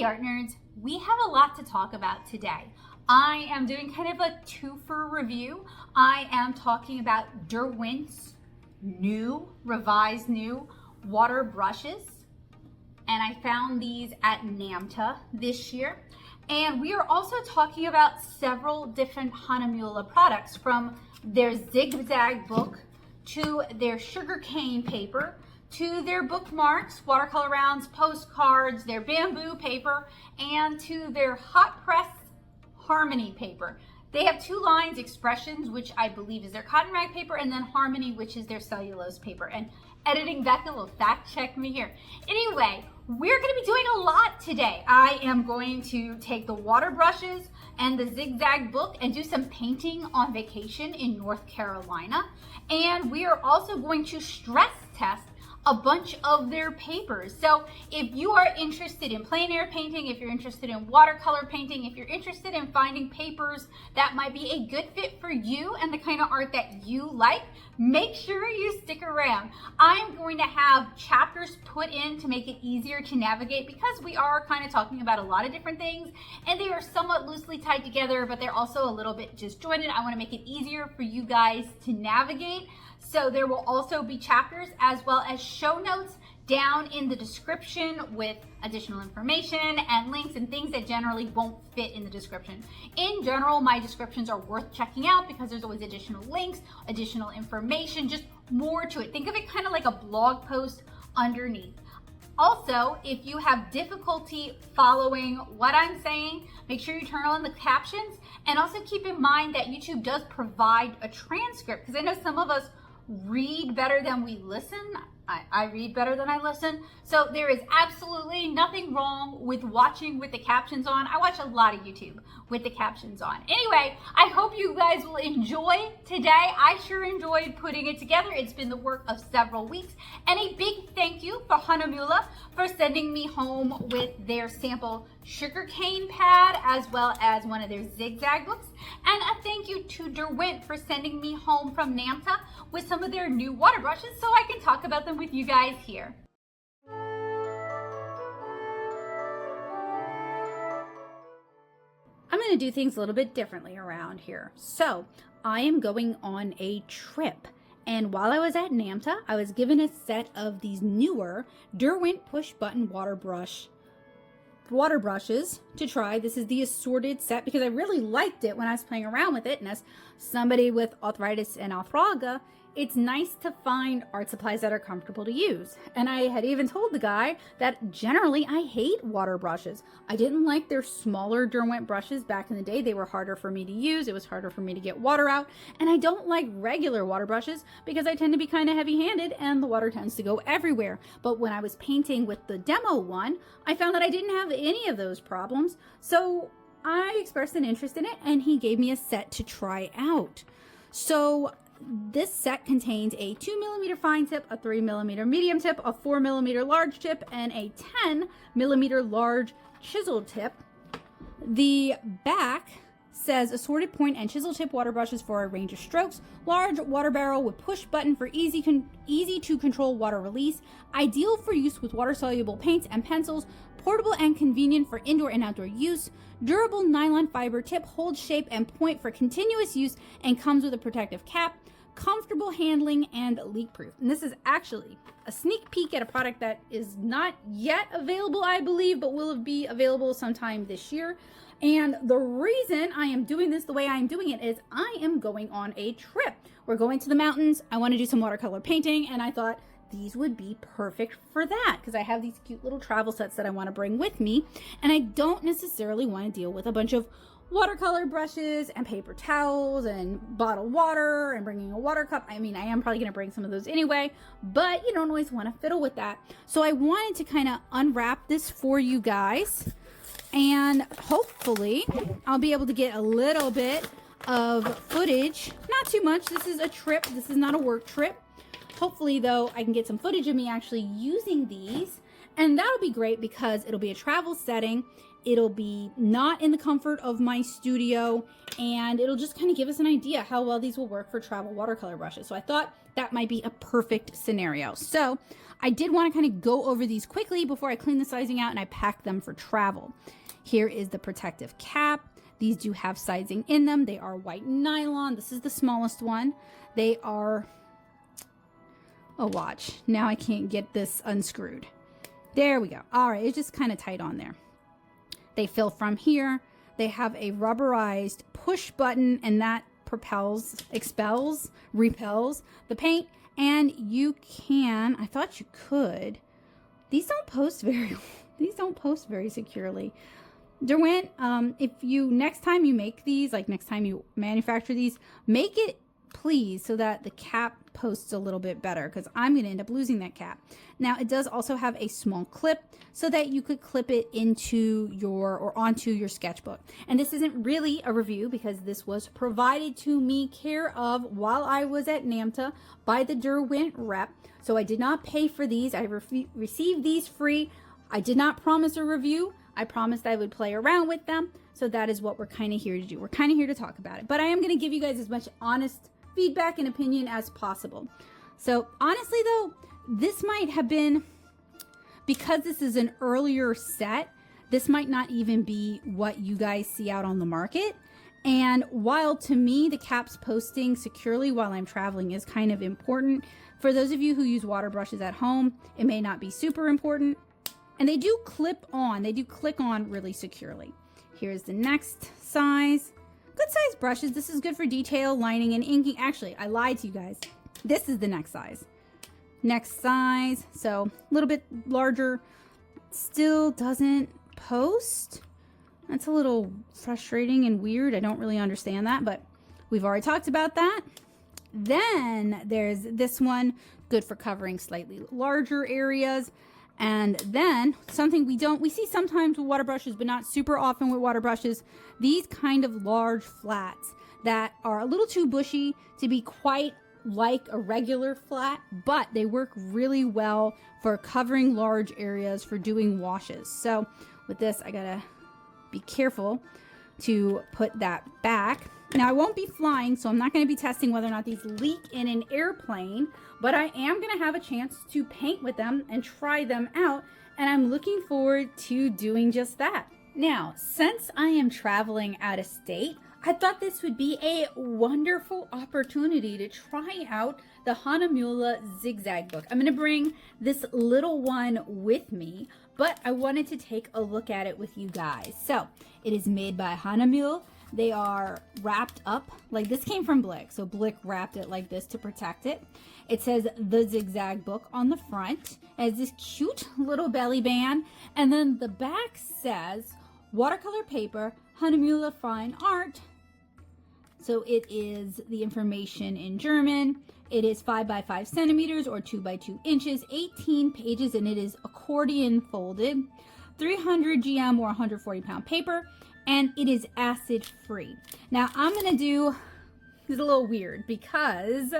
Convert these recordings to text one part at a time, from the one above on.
Hey art nerds, we have a lot to talk about today. I am doing kind of a twofer review. I am talking about Derwent's revised new water brushes, and I found these at NAMTA this year. And we are also talking about several different Hahnemule products, from their Zigzag book to their sugarcane paper to their bookmarks, watercolor rounds, postcards, their bamboo paper, and to their hot press Harmony paper. They have two lines: Expressions, which I believe is their cotton rag paper, and then Harmony, which is their cellulose paper. And editing Becca will fact check me here. Anyway, we're going to be doing a lot today. I am going to take the water brushes and the Zigzag book and do some painting on vacation in North Carolina. And we are also going to stress test a bunch of their papers. So if you are interested in plein air painting, if you're interested in watercolor painting, if you're interested in finding papers that might be a good fit for you and the kind of art that you like, make sure you stick around. I'm going to have chapters put in to make it easier to navigate, because we are kind of talking about a lot of different things and they are somewhat loosely tied together, but they're also a little bit disjointed. I want to make it easier for you guys to navigate. So there will also be chapters as well as show notes down in the description with additional information and links and things that generally won't fit in the description. In general, my descriptions are worth checking out because there's always additional links, additional information, just more to it. Think of it kind of like a blog post underneath. Also, if you have difficulty following what I'm saying, make sure you turn on the captions, and also keep in mind that YouTube does provide a transcript, because I know some of us read better than we listen. I read better than I listen. So there is absolutely nothing wrong with watching with the captions on. I watch a lot of YouTube with the captions on. Anyway, I hope you guys will enjoy today. I sure enjoyed putting it together. It's been the work of several weeks. And a big thank you for Hahnemule for sending me home with their sample sugarcane pad as well as one of their Zigzag books. And a thank you to Derwent for sending me home from NAMTA with some of their new water brushes so I can talk about them with you guys here. I'm going to do things a little bit differently around here. So I am going on a trip. And while I was at NAMTA, I was given a set of these newer Derwent push button water brushes to try. This is the assorted set because I really liked it when I was playing around with it. And as somebody with arthritis and arthralgia, it's nice to find art supplies that are comfortable to use. And I had even told the guy that generally I hate water brushes. I didn't like their smaller Derwent brushes back in the day. They were harder for me to use. It was harder for me to get water out. And I don't like regular water brushes because I tend to be kind of heavy-handed and the water tends to go everywhere. But when I was painting with the demo one, I found that I didn't have any of those problems. So I expressed an interest in it and he gave me a set to try out. So this set contains a 2mm fine tip, a 3mm medium tip, a 4mm large tip, and a 10mm large chisel tip. The back says assorted point and chisel tip water brushes for a range of strokes, large water barrel with push button for easy to control water release, ideal for use with water soluble paints and pencils, portable and convenient for indoor and outdoor use, durable nylon fiber tip, holds shape and point for continuous use, and comes with a protective cap, comfortable handling, and leak proof. And this is actually a sneak peek at a product that is not yet available, I believe, but will be available sometime this year. And the reason I am doing this the way I'm doing it is I am going on a trip. We're going to the mountains. I want to do some watercolor painting, and I thought these would be perfect for that because I have these cute little travel sets that I want to bring with me, and I don't necessarily want to deal with a bunch of watercolor brushes and paper towels and bottled water and bringing a water cup. I mean, I am probably going to bring some of those anyway, but you don't always want to fiddle with that. So I wanted to kind of unwrap this for you guys, and hopefully I'll be able to get a little bit of footage. Not too much. This is a trip. This is not a work trip. Hopefully, though, I can get some footage of me actually using these, and that'll be great because it'll be a travel setting. It'll be not in the comfort of my studio, and it'll just kind of give us an idea how well these will work for travel watercolor brushes. So I thought that might be a perfect scenario. So I did want to kind of go over these quickly before I clean the sizing out and I pack them for travel. Here is the protective cap. These do have sizing in them. They are white nylon. This is the smallest one. They are, oh, watch. Now I can't get this unscrewed. There we go. All right, it's just kind of tight on there. They fill from here. They have a rubberized push button, and that repels the paint. And you can, I thought you could. These don't post very securely. Derwent, if you, next time you make these, like next time you manufacture these, make it please so that the cap posts a little bit better, because I'm going to end up losing that cap. Now it does also have a small clip so that you could clip it into your, or onto your sketchbook. And this isn't really a review because this was provided to me care of while I was at NAMTA by the Derwent rep. So I did not pay for these. I received these free. I did not promise a review. I promised I would play around with them. So that is what we're kind of here to do. We're kind of here to talk about it. But I am going to give you guys as much honest feedback and opinion as possible. So honestly though, this might have been, because this is an earlier set, this might not even be what you guys see out on the market. And while to me, the caps posting securely while I'm traveling is kind of important, for those of you who use water brushes at home, it may not be super important. And they do clip on, they do click on really securely. Here's the next size. Good size brushes. This is good for detail, lining, and inking. Actually, I lied to you guys. This is the next size. Next size. So a little bit larger. Still doesn't post. That's a little frustrating and weird. I don't really understand that, but we've already talked about that. Then there's this one, good for covering slightly larger areas. And then something we see sometimes with water brushes, but not super often with water brushes, these kind of large flats that are a little too bushy to be quite like a regular flat, but they work really well for covering large areas, for doing washes. So with this, I gotta be careful to put that back. Now I won't be flying, so I'm not going to be testing whether or not these leak in an airplane, but I am going to have a chance to paint with them and try them out, and I'm looking forward to doing just that. Now, since I am traveling out of state, I thought this would be a wonderful opportunity to try out the Hahnemule Zigzag book. I'm going to bring this little one with me, but I wanted to take a look at it with you guys. So, it is made by Hahnemule. They are wrapped up, like this came from Blick, so Blick wrapped it like this to protect it. It says the Zigzag book on the front. It has this cute little belly band, and then the back says watercolor paper, Hahnemule fine art. So it is the information in German. It is 5 by 5 centimeters or 2 by 2 inches, 18 pages, and it is accordion folded, 300 GM or 140 pound paper. And it is acid free. Now I'm gonna do, this is a little weird because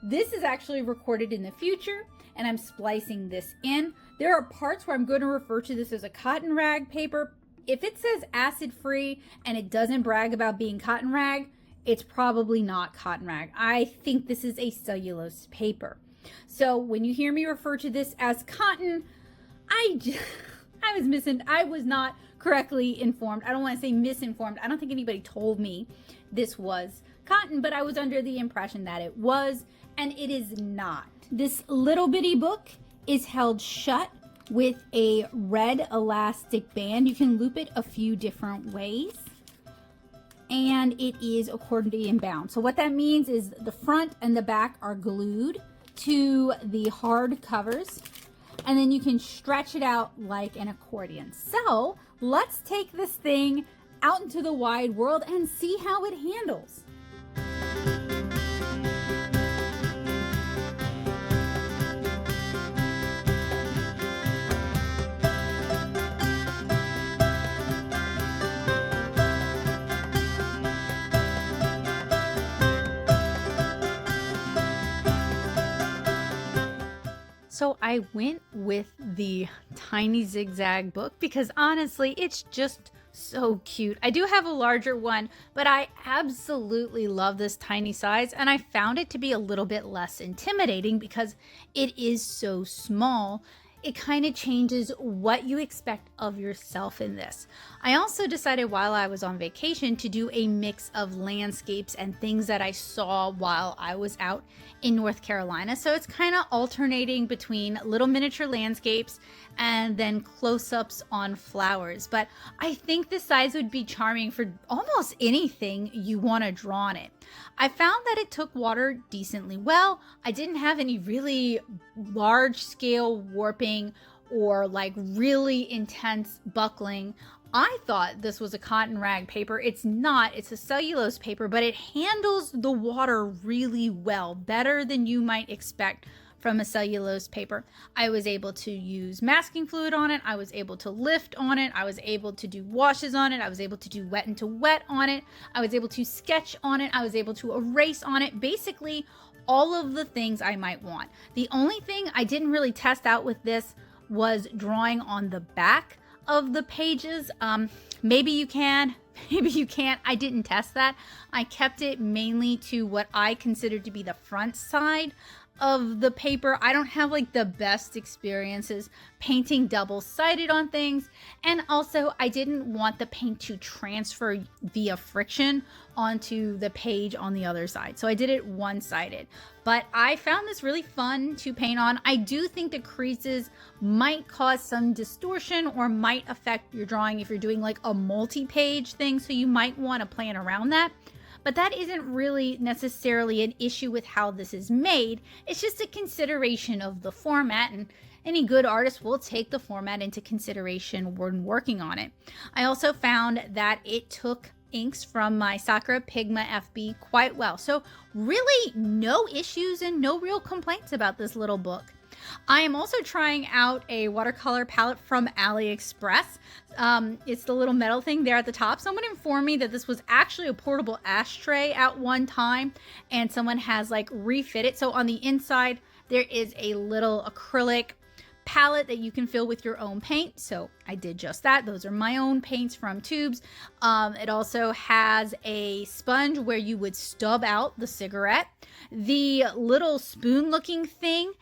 this is actually recorded in the future and I'm splicing this in. There are parts where I'm going to refer to this as a cotton rag paper. If it says acid free and it doesn't brag about being cotton rag, it's probably not cotton rag. I think this is a cellulose paper. So when you hear me refer to this as cotton, I was not correctly informed. I don't want to say misinformed. I don't think anybody told me this was cotton, but I was under the impression that it was, and it is not. This little bitty book is held shut with a red elastic band. You can loop it a few different ways, and it is accordion bound. So what that means is the front and the back are glued to the hard covers, and then you can stretch it out like an accordion. So let's take this thing out into the wide world and see how it handles. So I went with the tiny Zigzag book because honestly, it's just So cute. I do have a larger one, but I absolutely love this tiny size, and I found it to be a little bit less intimidating because it is so small. It kind of changes what you expect of yourself in this. I also decided while I was on vacation to do a mix of landscapes and things that I saw while I was out in North Carolina. So it's kind of alternating between little miniature landscapes and then close-ups on flowers. But I think this size would be charming for almost anything you want to draw on it. I found that it took water decently well. I didn't have any really large scale warping or like really intense buckling. I thought this was a cotton rag paper. It's not. It's a cellulose paper, but it handles the water really well, better than you might expect from a cellulose paper. I was able to use masking fluid on it. I was able to lift on it. I was able to do washes on it. I was able to do wet into wet on it. I was able to sketch on it. I was able to erase on it. Basically, all of the things I might want. The only thing I didn't really test out with this was drawing on the back of the pages. Maybe you can, maybe you can't. I didn't test that. I kept it mainly to what I consider to be the front side of the paper. I don't have like the best experiences painting double-sided on things, and also I didn't want the paint to transfer via friction onto the page on the other side, so I did it one-sided. But I found this really fun to paint on. I do think the creases might cause some distortion or might affect your drawing if you're doing like a multi-page thing, so you might want to plan around that. But that isn't really necessarily an issue with how this is made. It's just a consideration of the format, and any good artist will take the format into consideration when working on it. I also found that it took inks from my Sakura Pigma FB quite well. So really no issues and no real complaints about this little book. I am also trying out a watercolor palette from AliExpress. It's the little metal thing there at the top. Someone informed me that this was actually a portable ashtray at one time, and someone has like refit it. So on the inside, there is a little acrylic palette that you can fill with your own paint. So I did just that. Those are my own paints from tubes. It also has a sponge where you would stub out the cigarette. The little spoon looking thing,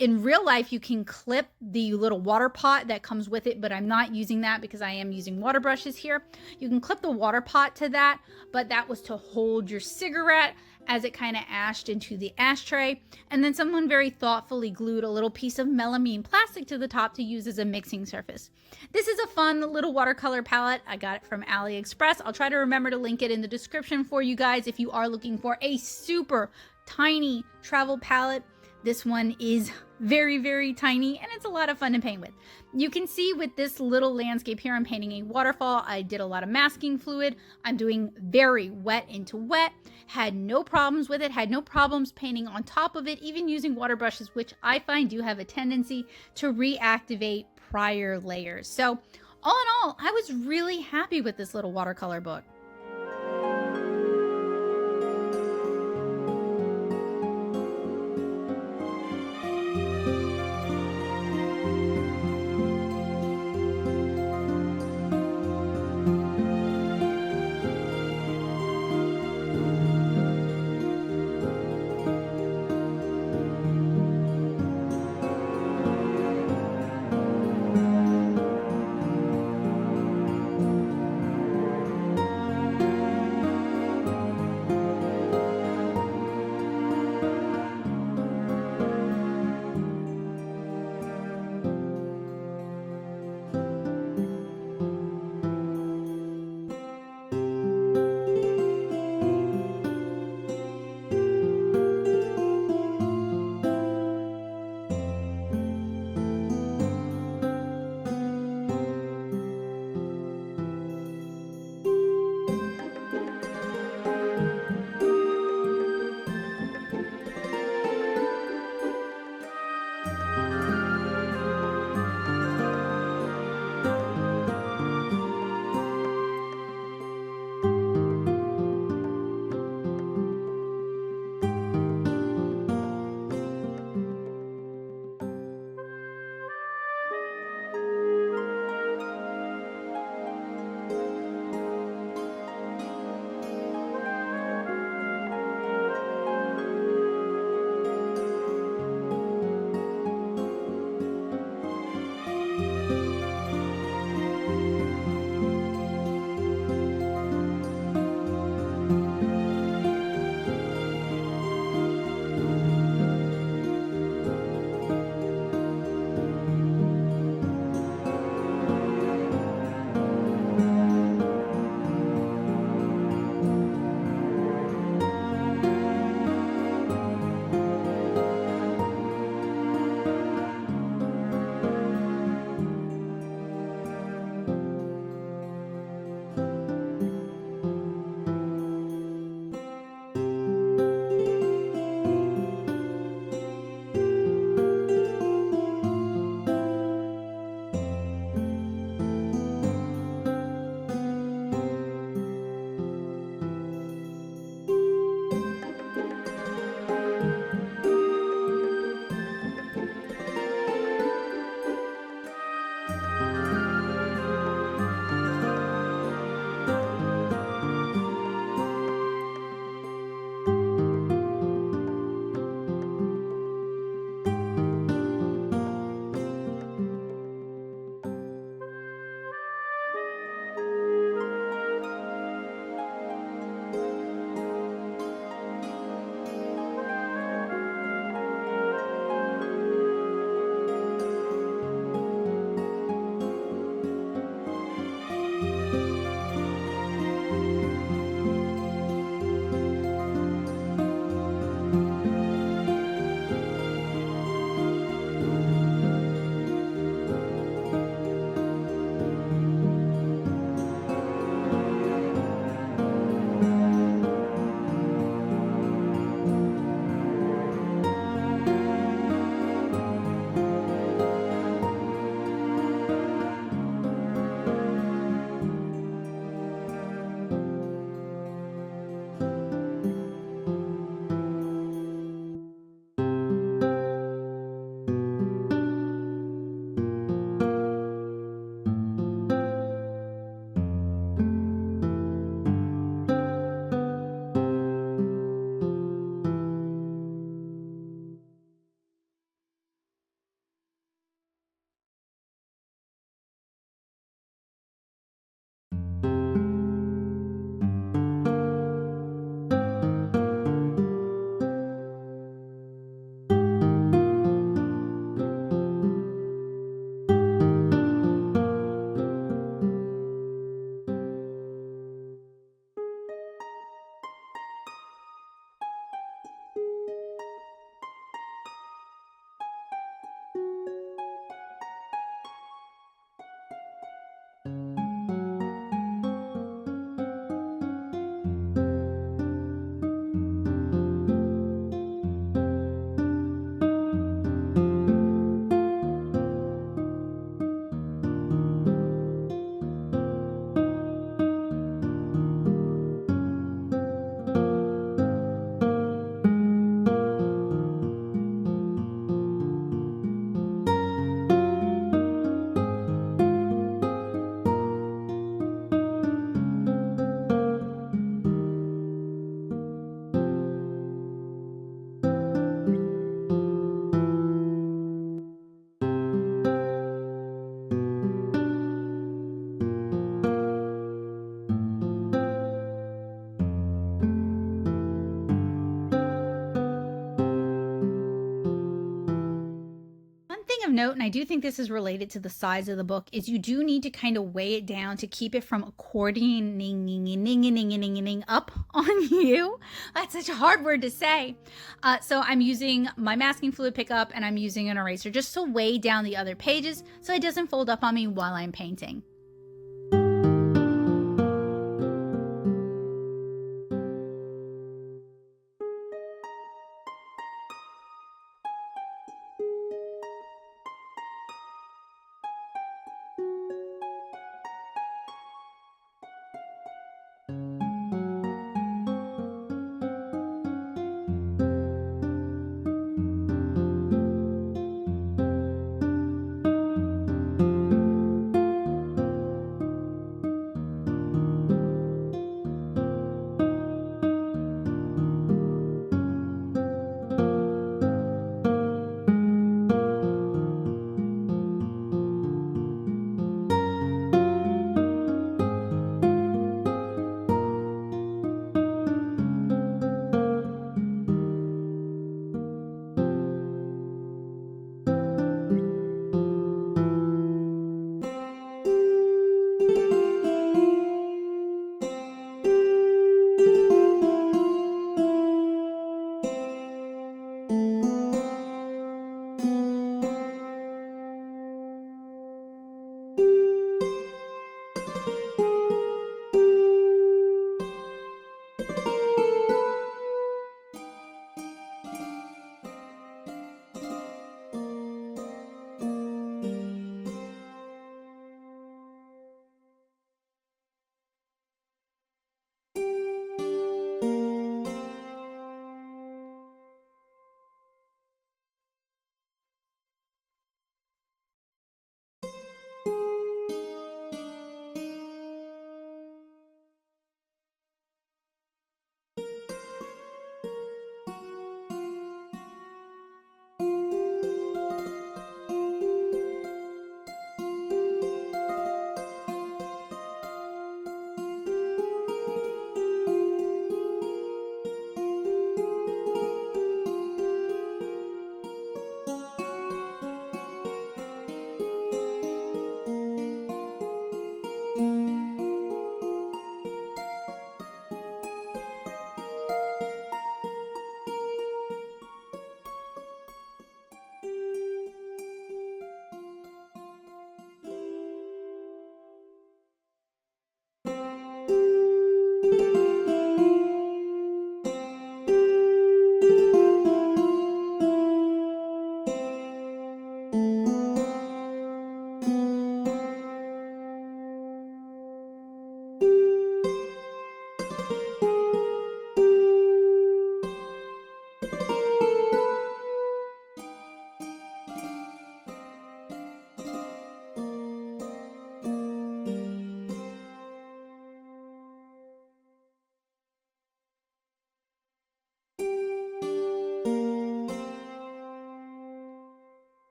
in real life, you can clip the little water pot that comes with it, but I'm not using that because I am using water brushes here. You can clip the water pot to that, but that was to hold your cigarette as it kind of ashed into the ashtray. And then someone very thoughtfully glued a little piece of melamine plastic to the top to use as a mixing surface. This is a fun little watercolor palette. I got it from AliExpress. I'll try to remember to link it in the description for you guys if you are looking for a super tiny travel palette. This one is very, very tiny, and it's a lot of fun to paint with. You can see with this little landscape here, I'm painting a waterfall. I did a lot of masking fluid. I'm doing very wet into wet. Had no problems with it, had no problems painting on top of it, even using water brushes, which I find do have a tendency to reactivate prior layers. So all in all, I was really happy with this little watercolor book. note, and I do think this is related to the size of the book, is you do need to kind of weigh it down to keep it from accordioning up on you. That's such a hard word to say. So I'm using my masking fluid pickup and I'm using an eraser just to weigh down the other pages so it doesn't fold up on me while I'm painting.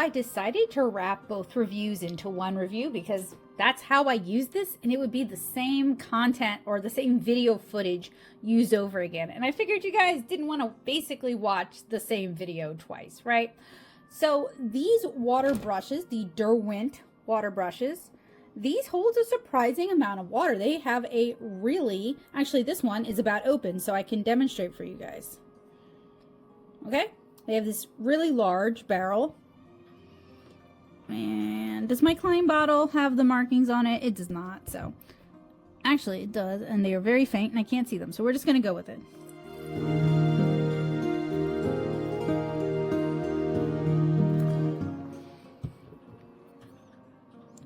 I decided to wrap both reviews into one review because that's how I use this, and it would be the same content or the same video footage used over again. And I figured you guys didn't want to basically watch the same video twice, right? So these water brushes, the Derwent water brushes, these hold a surprising amount of water. They have a really, actually this one is about open, so I can demonstrate for you guys. Okay, they have this really large barrel. And does my Klein bottle have the markings on it? It does not, so. Actually, it does, and they are very faint, and I can't see them, so we're just going to go with it.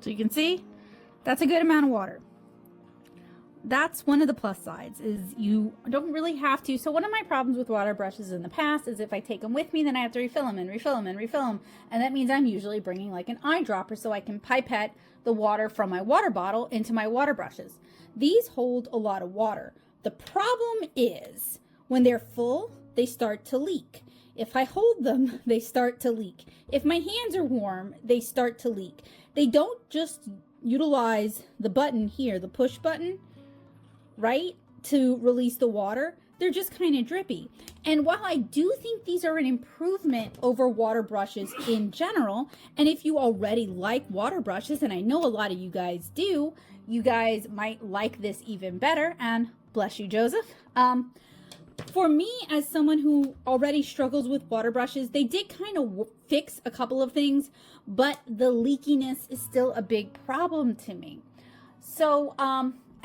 So you can see, that's a good amount of water. That's one of the plus sides, is you don't really have to. So one of my problems with water brushes in the past is if I take them with me, then I have to refill them and refill them and refill them. And that means I'm usually bringing like an eyedropper so I can pipette the water from my water bottle into my water brushes. These hold a lot of water. The problem is when they're full, they start to leak. If I hold them, they start to leak. If my hands are warm, they start to leak. They don't just utilize the button here, the push button, right, to release the water. They're just kind of drippy. And while I do think these are an improvement over water brushes in general, and if you already like water brushes, and I know a lot of you guys do, you guys might like this even better, and bless you, Joseph. For me, as someone who already struggles with water brushes, they did kind of fix a couple of things, but the leakiness is still a big problem to me. So,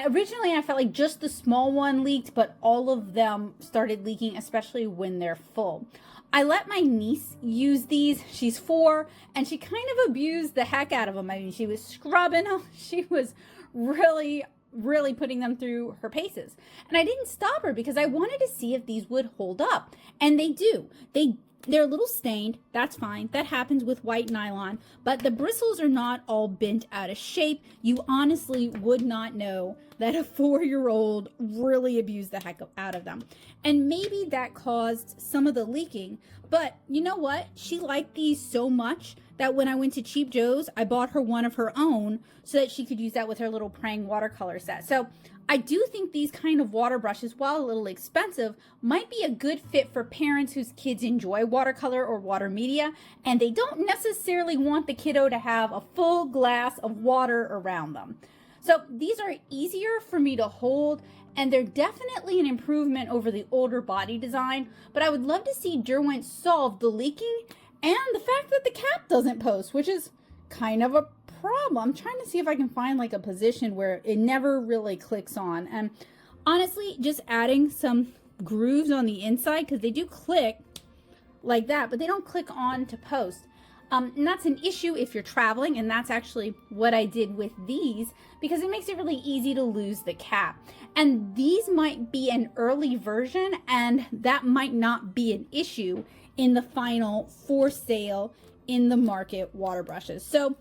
originally I felt like just the small one leaked, but all of them started leaking, especially when they're full. I let my niece use these. She's 4, and she kind of abused the heck out of them. I mean, she was scrubbing them. She was really putting them through her paces. And I didn't stop her because I wanted to see if these would hold up. And they do. They're a little stained. That's fine. That happens with white nylon. But the bristles are not all bent out of shape. You honestly would not know that a 4-year-old really abused the heck out of them. And maybe that caused some of the leaking. But you know what? She liked these so much that when I went to Cheap Joe's, I bought her one of her own so that she could use that with her little praying watercolor set. So I do think these kind of water brushes, while a little expensive, might be a good fit for parents whose kids enjoy watercolor or water media, and they don't necessarily want the kiddo to have a full glass of water around them. So these are easier for me to hold, and they're definitely an improvement over the older body design, but I would love to see Derwent solve the leaking and the fact that the cap doesn't post, which is kind of a problem. I'm trying to see if I can find like a position where it never really clicks on. And honestly, just adding some grooves on the inside, because they do click like that, but they don't click on to post. And that's an issue if you're traveling, and that's actually what I did with these, because it makes it really easy to lose the cap. And these might be an early version, and that might not be an issue in the final for sale in the market water brushes. So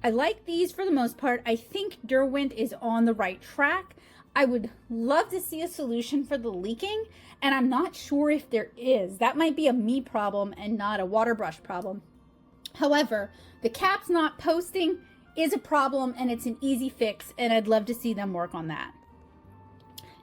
I like these for the most part. I think Derwent is on the right track. I would love to see a solution for the leaking, and I'm not sure if there is. That might be a me problem and not a water brush problem. However, the cap's not posting is a problem, and it's an easy fix, and I'd love to see them work on that.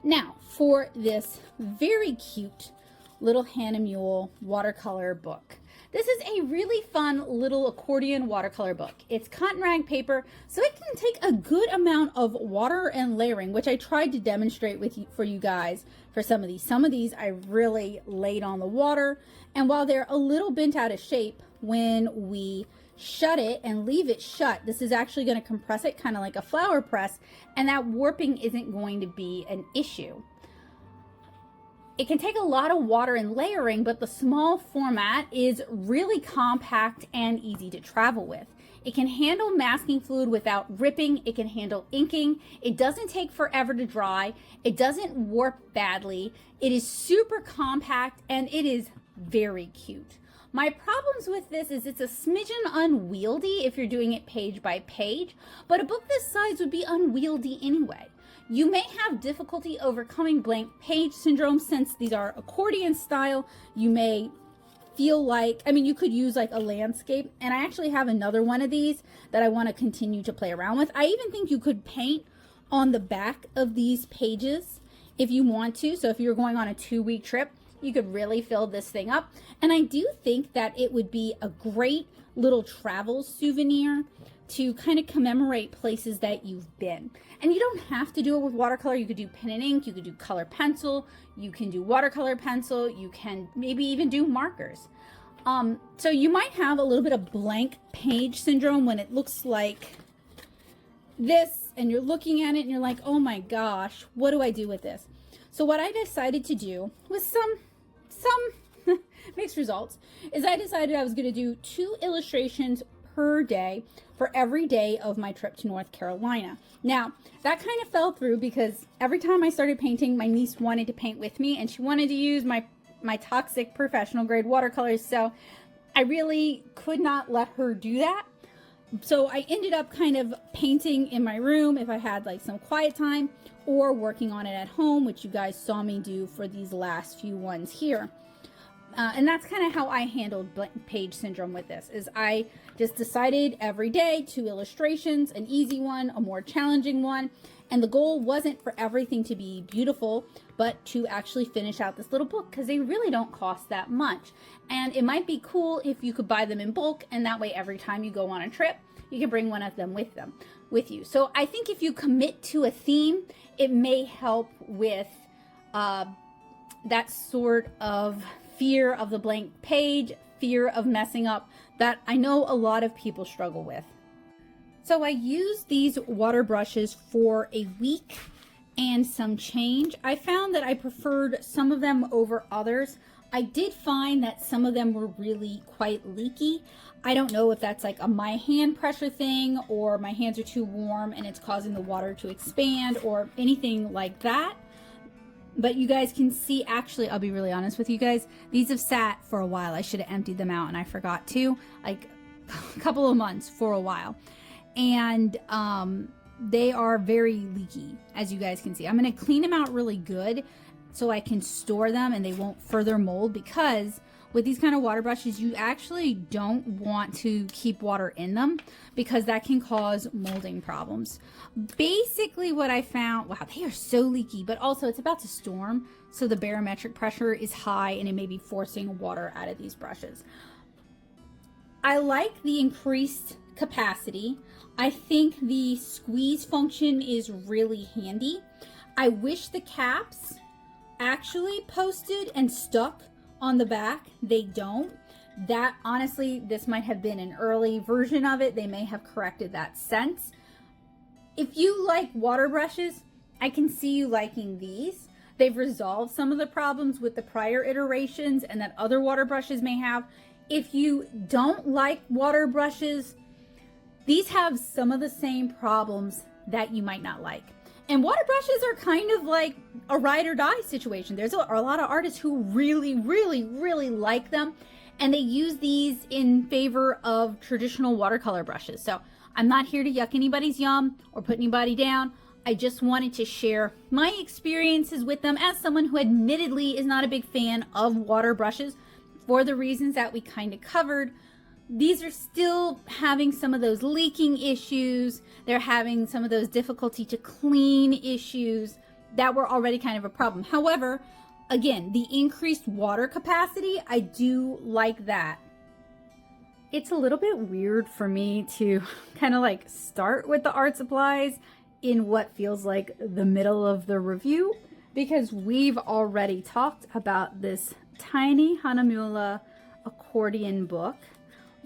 Now, for this very cute little Hahnemule watercolor book. This is a really fun little accordion watercolor book. It's cotton rag paper, so it can take a good amount of water and layering, which I tried to demonstrate for you guys for some of these. Some of these I really laid on the water, and while they're a little bent out of shape, when we shut it and leave it shut, this is actually going to compress it kind of like a flower press, and that warping isn't going to be an issue. It can take a lot of water and layering, but the small format is really compact and easy to travel with. It can handle masking fluid without ripping. It can handle inking. It doesn't take forever to dry. It doesn't warp badly. It is super compact, and it is very cute. My problems with this is it's a smidgen unwieldy if you're doing it page by page, but a book this size would be unwieldy anyway. You may have difficulty overcoming blank page syndrome since these are accordion style. You may feel like, I mean, you could use like a landscape, and I actually have another one of these that I want to continue to play around with. I even think you could paint on the back of these pages if you want to. So if you're going on a 2-week trip, you could really fill this thing up. And I do think that it would be a great little travel souvenir to kind of commemorate places that you've been. And you don't have to do it with watercolor. You could do pen and ink, you could do color pencil, you can do watercolor pencil, you can maybe even do markers. So you might have a little bit of blank page syndrome when it looks like this and you're looking at it and you're like, oh my gosh, what do I do with this? So what I decided to do with some mixed results is I decided I was going to do 2 illustrations per day for every day of my trip to North Carolina. Now, that kind of fell through because every time I started painting, my niece wanted to paint with me and she wanted to use my toxic professional grade watercolors. So I really could not let her do that. So I ended up kind of painting in my room if I had like some quiet time, or working on it at home, which you guys saw me do for these last few ones here. And that's kind of how I handled blank page syndrome with this, is I just decided every day 2 illustrations, an easy one, a more challenging one. And the goal wasn't for everything to be beautiful, but to actually finish out this little book, because they really don't cost that much. And it might be cool if you could buy them in bulk, and that way every time you go on a trip, you can bring one of them with you. So I think if you commit to a theme, it may help with that sort of fear of the blank page, fear of messing up, that I know a lot of people struggle with. So I used these water brushes for a week and some change. I found that I preferred some of them over others. I did find that some of them were really quite leaky. I don't know if that's like a my hand pressure thing, or my hands are too warm and it's causing the water to expand, or anything like that. But you guys can see, actually, I'll be really honest with you guys, these have sat for a while. I should have emptied them out and I forgot to, like a couple of months for a while. And they are very leaky, as you guys can see. I'm going to clean them out really good so I can store them and they won't further mold, because with these kind of water brushes, you actually don't want to keep water in them because that can cause molding problems. Basically what I found, wow, they are so leaky, but also it's about to storm, so the barometric pressure is high and it may be forcing water out of these brushes. I like the increased capacity. I think the squeeze function is really handy. I wish the caps actually posted and stuck on the back. They don't. That, honestly, this might have been an early version of it. They may have corrected that since. If you like water brushes, I can see you liking these. They've resolved some of the problems with the prior iterations and that other water brushes may have. If you don't like water brushes, these have some of the same problems that you might not like. And water brushes are kind of like a ride or die situation. There's a lot of artists who really, really, really like them, and they use these in favor of traditional watercolor brushes. So I'm not here to yuck anybody's yum or put anybody down. I just wanted to share my experiences with them as someone who admittedly is not a big fan of water brushes for the reasons that we kind of covered. These are still having some of those leaking issues. They're having some of those difficulty to clean issues that were already kind of a problem. However, again, the increased water capacity, I do like that. It's a little bit weird for me to kind of like start with the art supplies in what feels like the middle of the review, because we've already talked about this tiny Hahnemule accordion book.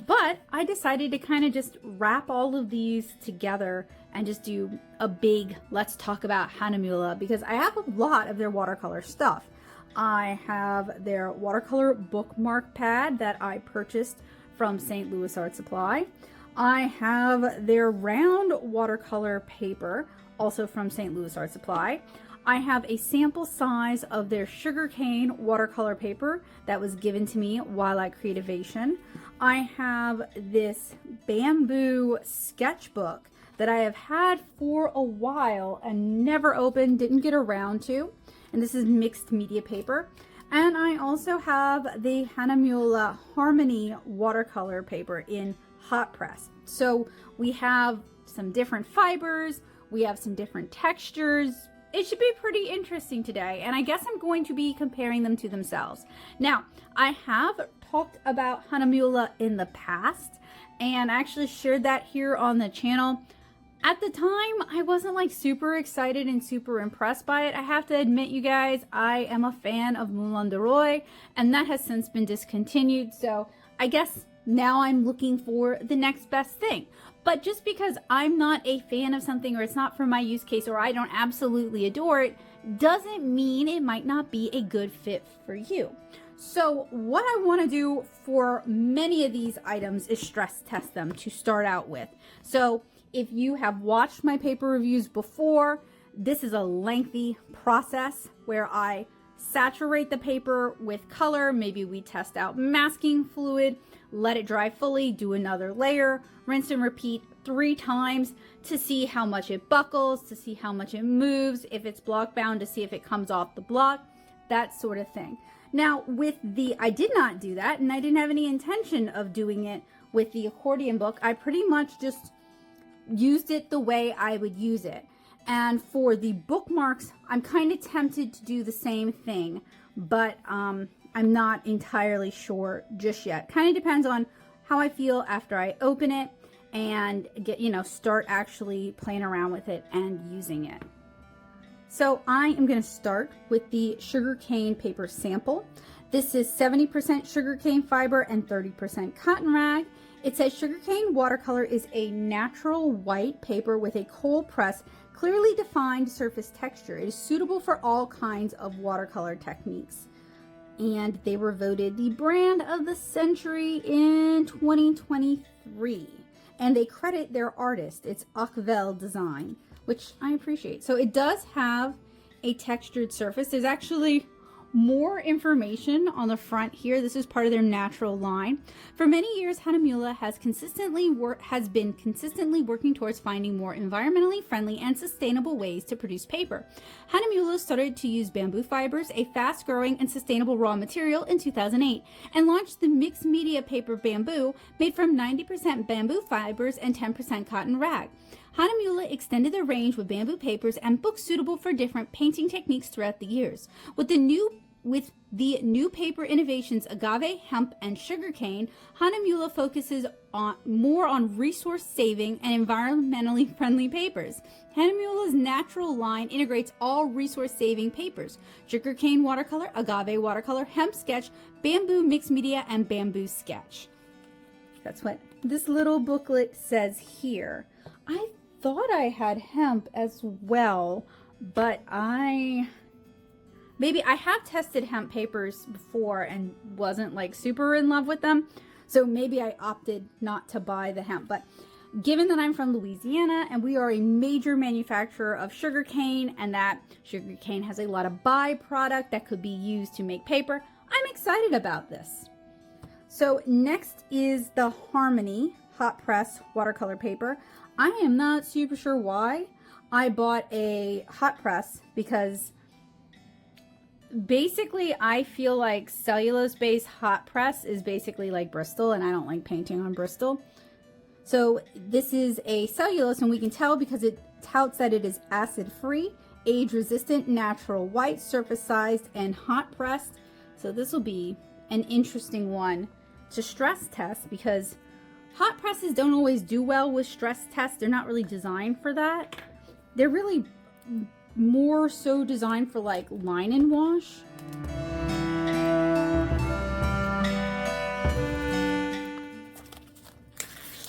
But I decided to kind of just wrap all of these together and just do a big let's talk about Hahnemule, because I have a lot of their watercolor stuff. I have their watercolor bookmark pad that I purchased from St. Louis Art Supply. I have their round watercolor paper, also from St. Louis Art Supply. I have a sample size of their sugarcane watercolor paper that was given to me while at Creativation. I have this bamboo sketchbook that I have had for a while and never opened, didn't get around to. And this is mixed media paper. And I also have the Hahnemule Harmony watercolor paper in hot press. So we have some different fibers, we have some different textures. It should be pretty interesting today, and I guess I'm going to be comparing them to themselves. Now, I have talked about Hahnemule in the past, and I actually shared that here on the channel. At the time, I wasn't like super excited and super impressed by it. I have to admit, you guys, I am a fan of Moulin de Roy, and that has since been discontinued. So I guess now I'm looking for the next best thing. But just because I'm not a fan of something, or it's not for my use case, or I don't absolutely adore it, doesn't mean it might not be a good fit for you. So what I want to do for many of these items is stress test them to start out with. So if you have watched my paper reviews before, this is a lengthy process where I saturate the paper with color. Maybe we test out masking fluid, let it dry fully, do another layer, rinse and repeat 3 times to see how much it buckles, to see how much it moves, if it's block bound, to see if it comes off the block, that sort of thing. Now I did not do that, and I didn't have any intention of doing it with the accordion book. I pretty much just used it the way I would use it. And for the bookmarks, I'm kind of tempted to do the same thing, but I'm not entirely sure just yet. Kind of depends on how I feel after I open it and start actually playing around with it and using it. So I am going to start with the sugarcane paper sample. This is 70% sugarcane fiber and 30% cotton rag. It says sugarcane watercolor is a natural white paper with a cold press, clearly defined surface texture. It is suitable for all kinds of watercolor techniques. And they were voted the brand of the century in 2023. And they credit their artist. It's Aquarelle Design, which I appreciate. So it does have a textured surface. There's actually more information on the front here. This is part of their natural line. For many years, Hahnemule has been consistently working towards finding more environmentally friendly and sustainable ways to produce paper. Hahnemule started to use bamboo fibers, a fast-growing and sustainable raw material, in 2008, and launched the mixed media paper Bamboo, made from 90% bamboo fibers and 10% cotton rag. Hahnemule extended the range with bamboo papers and books suitable for different painting techniques throughout the years. With the new paper innovations agave, hemp, and sugarcane, Hahnemule focuses more on resource-saving and environmentally friendly papers. Hahnemule's natural line integrates all resource-saving papers: sugarcane watercolor, agave watercolor, hemp sketch, bamboo mixed media, and bamboo sketch. That's what this little booklet says here. I thought I had hemp as well, but maybe I have tested hemp papers before and wasn't like super in love with them, so maybe I opted not to buy the hemp. But given that I'm from Louisiana and we are a major manufacturer of sugarcane, and that sugarcane has a lot of byproduct that could be used to make paper, I'm excited about this. So next is the Harmony hot press watercolor paper. I am not super sure why I bought a hot press, because basically I feel like cellulose based hot press is basically like Bristol, and I don't like painting on Bristol. So this is a cellulose, and we can tell because it touts that it is acid free, age resistant, natural white, surface sized, and hot pressed. So this will be an interesting one to stress test, because hot presses don't always do well with stress tests. They're not really designed for that. They're really more so designed for like line and wash.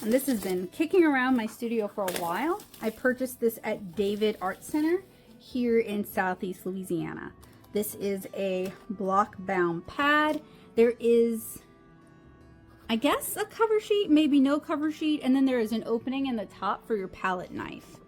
And this has been kicking around my studio for a while. I purchased this at David Art Center here in Southeast Louisiana. This is a block bound pad. There is, I guess, a cover sheet, maybe no cover sheet, and then there is an opening in the top for your palette knife.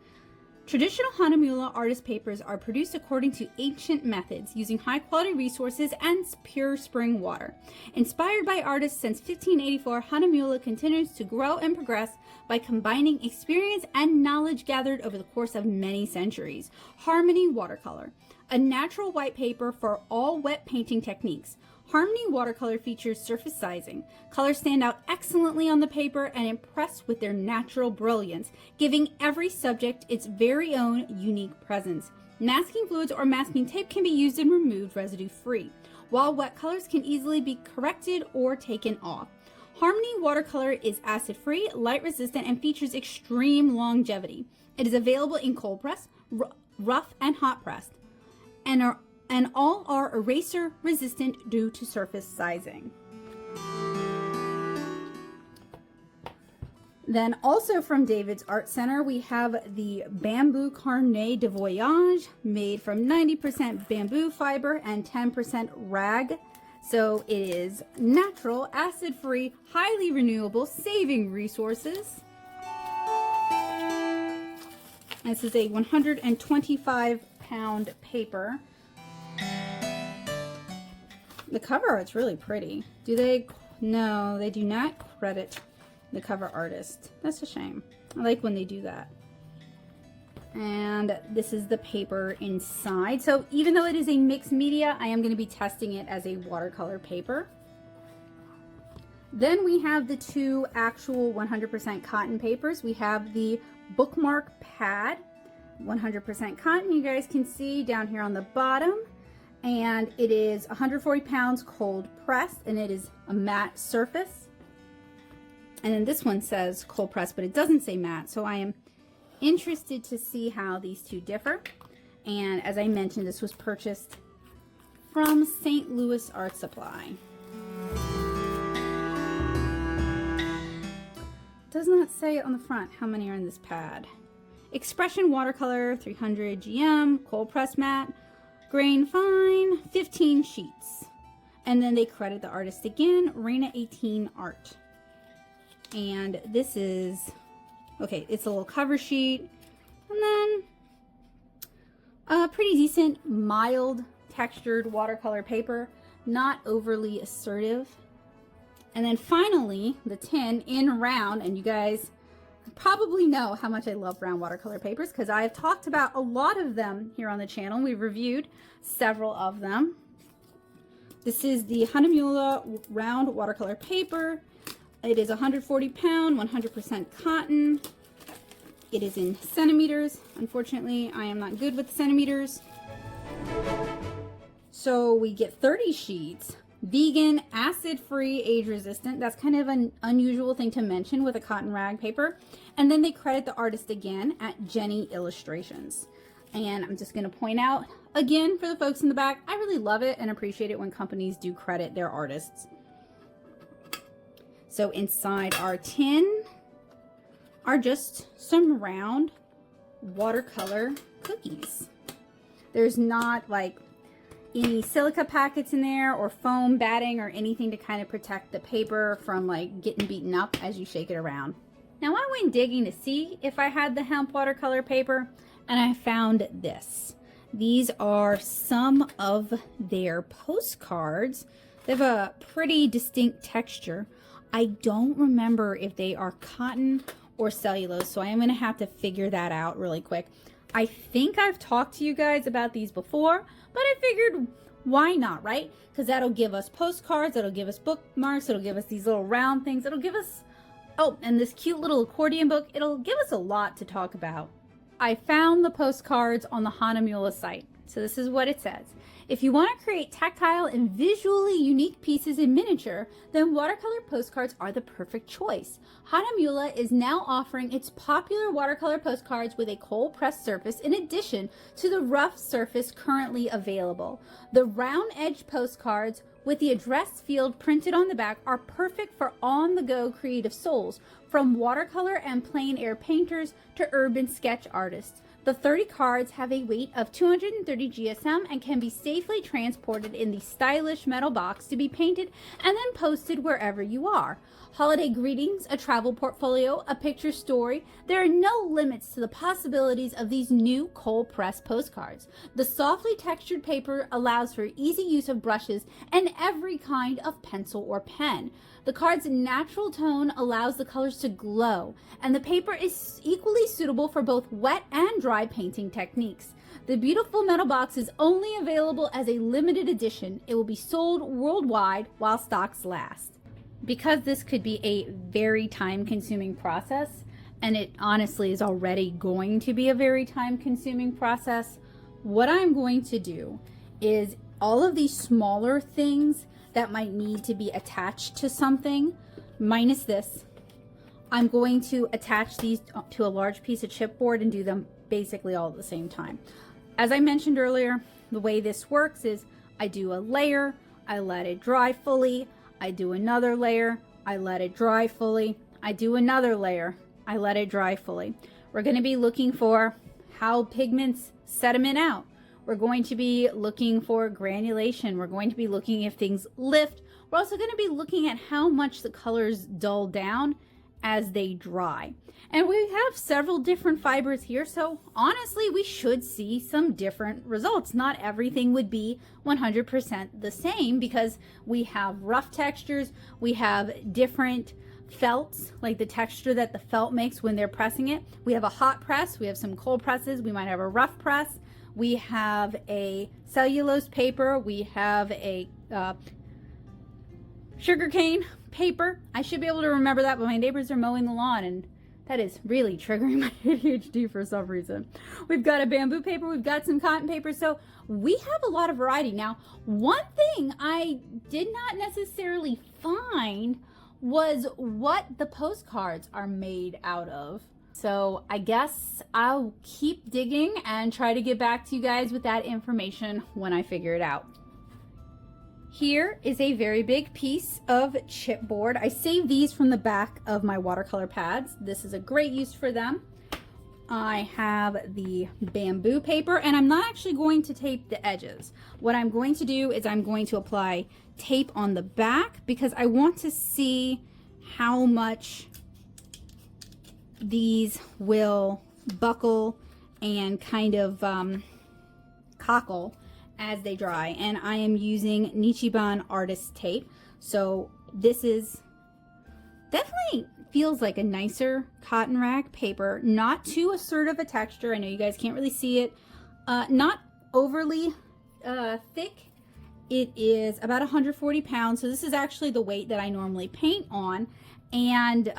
Traditional Hahnemule artist papers are produced according to ancient methods, using high-quality resources and pure spring water. Inspired by artists since 1584, Hahnemule continues to grow and progress by combining experience and knowledge gathered over the course of many centuries. Harmony Watercolor, a natural white paper for all wet painting techniques. Harmony Watercolor features surface sizing. Colors stand out excellently on the paper and impress with their natural brilliance, giving every subject its very own unique presence. Masking fluids or masking tape can be used and removed residue-free, while wet colors can easily be corrected or taken off. Harmony Watercolor is acid-free, light-resistant, and features extreme longevity. It is available in cold press, rough, and hot pressed, and all are eraser resistant due to surface sizing. Then also from David's Art Center, we have the Bamboo Carnet de Voyage, made from 90% bamboo fiber and 10% rag. So it is natural, acid-free, highly renewable, saving resources. This is a 125-pound paper. The cover art's really pretty. Do they? No, they do not credit the cover artist. That's a shame. I like when they do that. And this is the paper inside. So even though it is a mixed media, I am going to be testing it as a watercolor paper. Then we have the two actual 100% cotton papers. We have the bookmark pad, 100% cotton. You guys can see down here on the bottom. And it is 140 pounds cold pressed, and it is a matte surface. And then this one says cold pressed, but it doesn't say matte. So I am interested to see how these two differ. And as I mentioned, this was purchased from St. Louis Art Supply. Does not say on the front how many are in this pad. Expression watercolor, 300 GM, cold press matte. Grain fine, 15 sheets. And then they credit the artist again, Reina 18 Art. And this is, okay, it's a little cover sheet. And then a pretty decent, mild textured watercolor paper, not overly assertive. And then finally, the tin in round, and you guys probably know how much I love round watercolor papers because I've talked about a lot of them here on the channel. We've reviewed several of them. This is the Hahnemule round watercolor paper. It is 140 pound, 100% cotton. It is in centimeters. Unfortunately, I am not good with centimeters. So we get 30 sheets. Vegan, acid-free, age-resistant. That's kind of an unusual thing to mention with a cotton rag paper. And then they credit the artist again at Jenny Illustrations. And I'm just going to point out again for the folks in the back, I really love it and appreciate it when companies do credit their artists. So inside our tin are just some round watercolor cookies. There's not like any silica packets in there or foam batting or anything to kind of protect the paper from like getting beaten up as you shake it around. Now I went digging to see if I had the hemp watercolor paper and I found this. These are some of their postcards. They have a pretty distinct texture. I don't remember if they are cotton or cellulose, so I am going to have to figure that out really quick. I think I've talked to you guys about these before, but I figured why not, right? Because that'll give us postcards, that'll give us bookmarks, it'll give us these little round things, it'll give us, oh, and this cute little accordion book, it'll give us a lot to talk about. I found the postcards on the Hahnemule site. So this is what it says. If you want to create tactile and visually unique pieces in miniature, then watercolor postcards are the perfect choice. Hahnemule is now offering its popular watercolor postcards with a cold pressed surface in addition to the rough surface currently available. The round edge postcards with the address field printed on the back are perfect for on-the-go creative souls, from watercolor and plein air painters to urban sketch artists. The 30 cards have a weight of 230 GSM and can be safely transported in the stylish metal box to be painted and then posted wherever you are. Holiday greetings, a travel portfolio, a picture story. There are no limits to the possibilities of these new cold press postcards. The softly textured paper allows for easy use of brushes and every kind of pencil or pen. The card's natural tone allows the colors to glow, and the paper is equally suitable for both wet and dry painting techniques. The beautiful metal box is only available as a limited edition. It will be sold worldwide while stocks last. Because this could be a very time-consuming process, and it honestly is already going to be a very time-consuming process, what I'm going to do is all of these smaller things that might need to be attached to something, minus this, I'm going to attach these to a large piece of chipboard and do them basically all at the same time. As I mentioned earlier, the way this works is I do a layer, I let it dry fully, I do another layer, I let it dry fully, I do another layer, I let it dry fully. We're going to be looking for how pigments sediment out. We're going to be looking for granulation. We're going to be looking if things lift. We're also going to be looking at how much the colors dull down as they dry. And we have several different fibers here, so honestly, we should see some different results. Not everything would be 100% the same because we have rough textures, we have different felts, like the texture that the felt makes when they're pressing it. We have a hot press, we have some cold presses, we might have a rough press. We have a cellulose paper. We have a sugarcane paper. I should be able to remember that, but my neighbors are mowing the lawn and that is really triggering my ADHD for some reason. We've got a bamboo paper. We've got some cotton paper. So we have a lot of variety. Now, one thing I did not necessarily find was what the postcards are made out of. So I guess I'll keep digging and try to get back to you guys with that information when I figure it out. Here is a very big piece of chipboard. I saved these from the back of my watercolor pads. This is a great use for them. I have the bamboo paper, and I'm not actually going to tape the edges. What I'm going to do is I'm going to apply tape on the back because I want to see how much these will buckle and kind of cockle as they dry. And I am using Nichiban artist tape, so this is definitely feels like a nicer cotton rag paper, not too assertive a texture. I know you guys can't really see it, not overly thick. It is about 140 pounds, so this is actually the weight that I normally paint on. And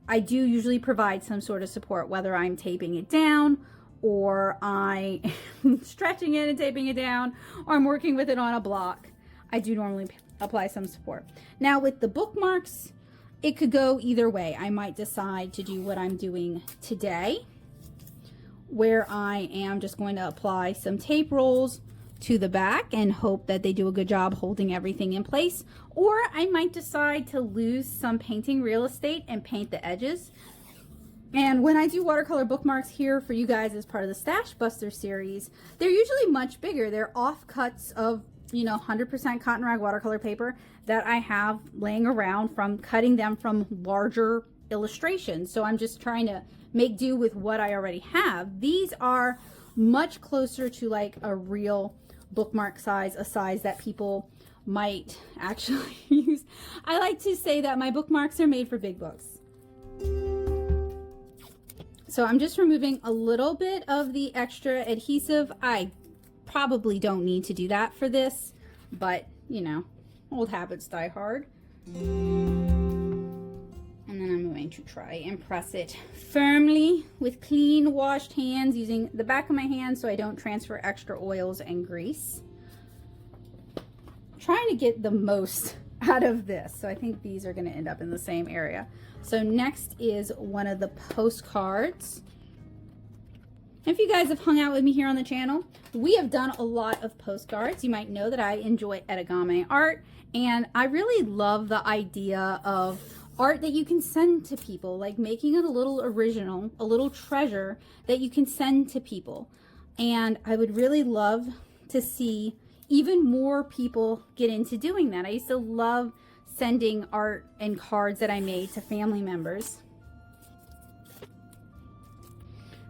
I do usually provide some sort of support, whether I'm taping it down or I am stretching it and taping it down, or I'm working with it on a block. I do normally apply some support. Now with the bookmarks, it could go either way. I might decide to do what I'm doing today, where I am just going to apply some tape rolls to the back and hope that they do a good job holding everything in place. Or I might decide to lose some painting real estate and paint the edges. And when I do watercolor bookmarks here for you guys as part of the Stash Buster series, they're usually much bigger. They're offcuts of, 100% cotton rag watercolor paper that I have laying around from cutting them from larger illustrations. So I'm just trying to make do with what I already have. These are much closer to like a real bookmark size, a size that people might actually use. I like to say that my bookmarks are made for big books. So I'm just removing a little bit of the extra adhesive. I probably don't need to do that for this, but old habits die hard. And then I'm going to try and press it firmly with clean washed hands using the back of my hand so I don't transfer extra oils and grease. I'm trying to get the most out of this, so I think these are going to end up in the same area. So next is one of the postcards. If you guys have hung out with me here on the channel, we have done a lot of postcards. You might know that I enjoy origami art, and I really love the idea of art that you can send to people, like making it a little original, a little treasure that you can send to people. And I would really love to see even more people get into doing that. I used to love sending art and cards that I made to family members.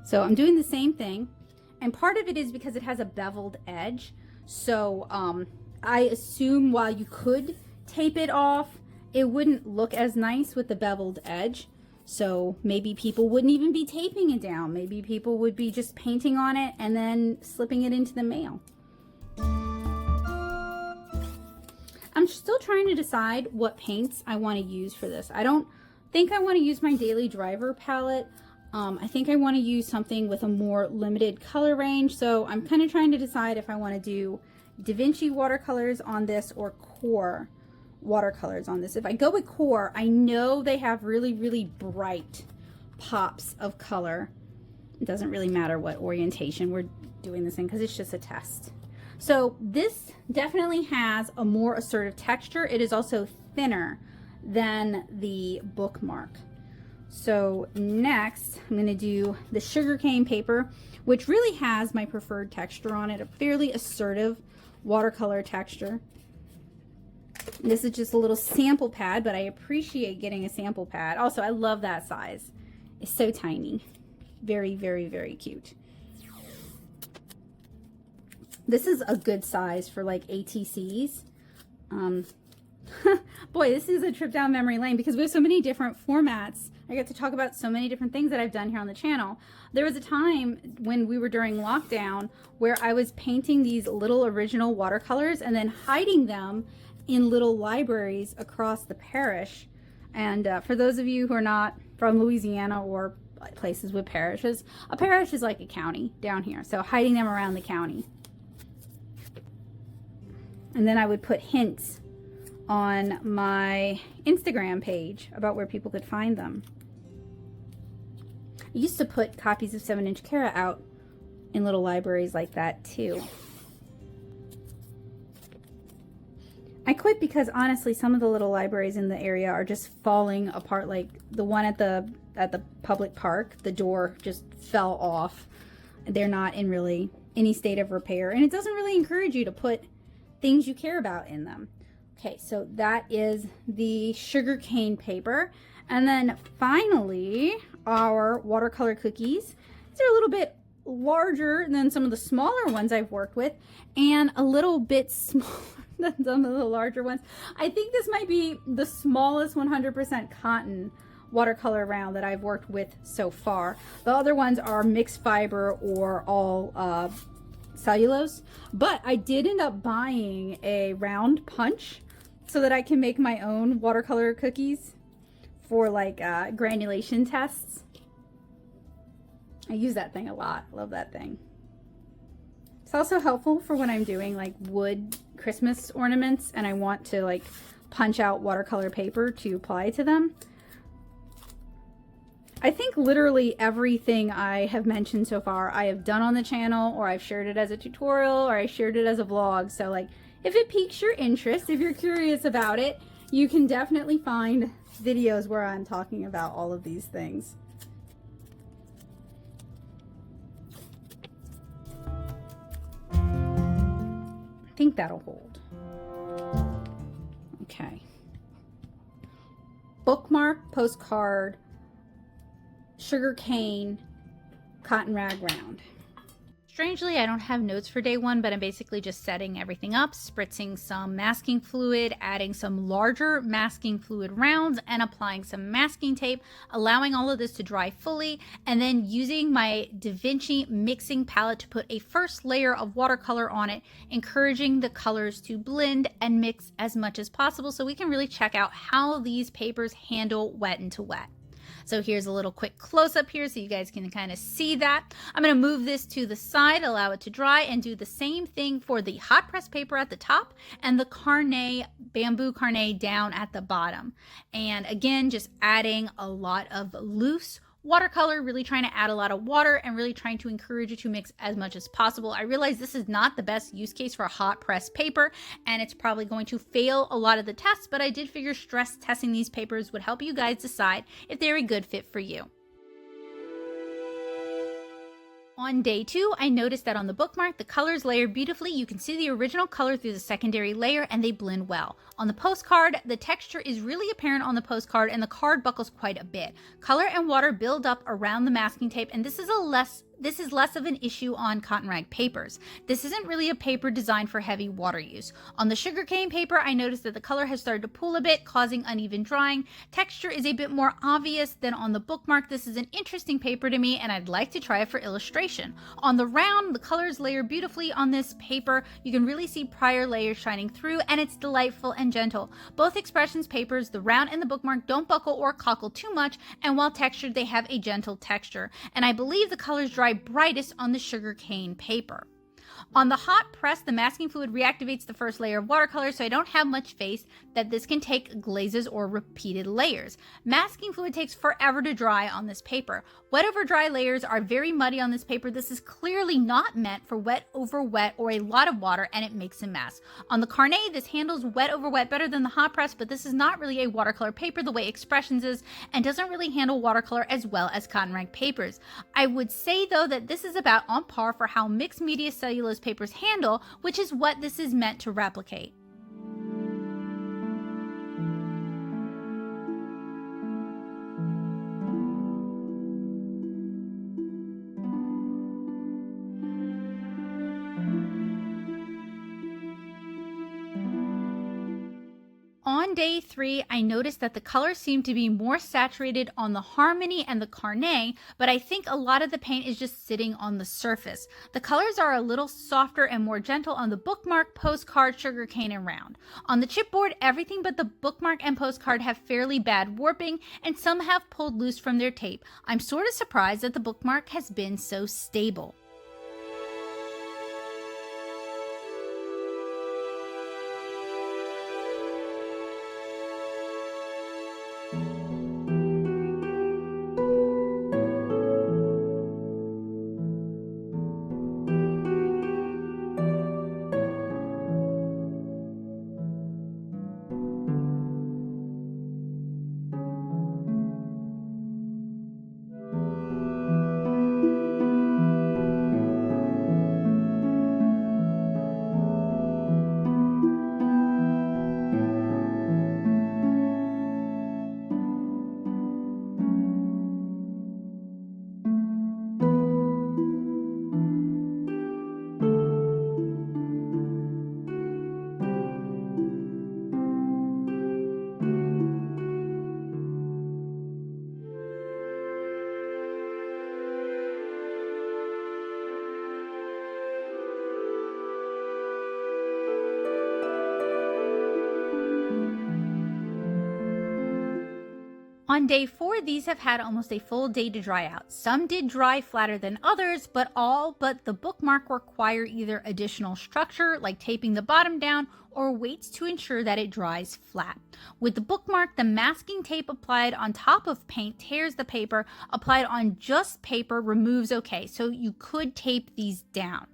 So I'm doing the same thing, and part of it is because it has a beveled edge. So I assume while you could tape it off, it wouldn't look as nice with the beveled edge. So maybe people wouldn't even be taping it down. Maybe people would be just painting on it and then slipping it into the mail. I'm still trying to decide what paints I want to use for this. I don't think I want to use my Daily Driver palette. I think I want to use something with a more limited color range. So I'm kind of trying to decide if I want to do Da Vinci watercolors on this or Core watercolors on this. If I go with Core, I know they have really, really bright pops of color. It doesn't really matter what orientation we're doing this in because it's just a test. So this definitely has a more assertive texture. It is also thinner than the Bookmark. So next I'm going to do the sugarcane paper, which really has my preferred texture on it, a fairly assertive watercolor texture. This is just a little sample pad, but I appreciate getting a sample pad. Also, I love that size. It's so tiny. Very, very, very cute. This is a good size for like ATCs. Boy, this is a trip down memory lane because we have so many different formats. I get to talk about so many different things that I've done here on the channel. There was a time when we were during lockdown where I was painting these little original watercolors and then hiding them in little libraries across the parish. And for those of you who are not from Louisiana or places with parishes, a parish is like a county down here. So hiding them around the county. And then I would put hints on my Instagram page about where people could find them. I used to put copies of 7-inch Cara out in little libraries like that too. I quit because honestly some of the little libraries in the area are just falling apart. Like the one at the public park, the door just fell off. They're not in really any state of repair, and it doesn't really encourage you to put things you care about in them. Okay, so that is the sugarcane paper. And then finally, our watercolor cookies. These are a little bit larger than some of the smaller ones I've worked with, and a little bit smaller than some of the larger ones. I think this might be the smallest 100% cotton watercolor round that I've worked with so far. The other ones are mixed fiber or all cellulose, but I did end up buying a round punch so that I can make my own watercolor cookies for like granulation tests. I use that thing a lot. Love that thing. It's also helpful for when I'm doing like wood Christmas ornaments and I want to like punch out watercolor paper to apply to them. I think literally everything I have mentioned so far I have done on the channel, or I've shared it as a tutorial, or I shared it as a vlog. So like if it piques your interest, if you're curious about it, you can definitely find videos where I'm talking about all of these things. I think that'll hold. Okay. Bookmark, postcard, sugarcane, cotton rag round. Strangely, I don't have notes for day one, but I'm basically just setting everything up, spritzing some masking fluid, adding some larger masking fluid rounds, and applying some masking tape, allowing all of this to dry fully, and then using my Da Vinci mixing palette to put a first layer of watercolor on it, encouraging the colors to blend and mix as much as possible so we can really check out how these papers handle wet into wet. So here's a little quick close-up here so you guys can kind of see that. I'm going to move this to the side, allow it to dry, and do the same thing for the hot press paper at the top and the carnet, bamboo carnet down at the bottom. And again, just adding a lot of loose Watercolor, really trying to add a lot of water and really trying to encourage you to mix as much as possible. I realize this is not the best use case for a hot press paper, and it's probably going to fail a lot of the tests, but I did figure stress testing these papers would help you guys decide if they're a good fit for you. On day 2, I noticed that on the bookmark, the colors layer beautifully. You can see the original color through the secondary layer and they blend well. On the postcard, the texture is really apparent on the postcard and the card buckles quite a bit. Color and water build up around the masking tape, and this is less of an issue on cotton rag papers. This isn't really a paper designed for heavy water use. On the sugarcane paper, I noticed that the color has started to pool a bit, causing uneven drying. Texture is a bit more obvious than on the bookmark. This is an interesting paper to me, and I'd like to try it for illustration. On the round, the colors layer beautifully on this paper. You can really see prior layers shining through, and it's delightful and gentle. Both expressions papers, the round and the bookmark, don't buckle or cockle too much, and while textured, they have a gentle texture. And I believe the colors dry brightest on the sugarcane paper. On the hot press, the masking fluid reactivates the first layer of watercolor, so I don't have much faith that this can take glazes or repeated layers. Masking fluid takes forever to dry on this paper. Wet over dry layers are very muddy on this paper. This is clearly not meant for wet over wet or a lot of water, and it makes a mess. On the carnet, this handles wet over wet better than the hot press, but this is not really a watercolor paper the way Expressions is, and doesn't really handle watercolor as well as cotton rag papers. I would say though that this is about on par for how mixed media cellulose papers handle, which is what this is meant to replicate. On day 3, I noticed that the colors seem to be more saturated on the Harmony and the Carnet, but I think a lot of the paint is just sitting on the surface. The colors are a little softer and more gentle on the bookmark, postcard, sugarcane, and round. On the chipboard, everything but the bookmark and postcard have fairly bad warping, and some have pulled loose from their tape. I'm sort of surprised that the bookmark has been so stable. On day 4, these have had almost a full day to dry out. Some did dry flatter than others, but all but the bookmark require either additional structure, like taping the bottom down, or weights to ensure that it dries flat. With the bookmark, the masking tape applied on top of paint tears the paper, applied on just paper removes okay, so you could tape these down.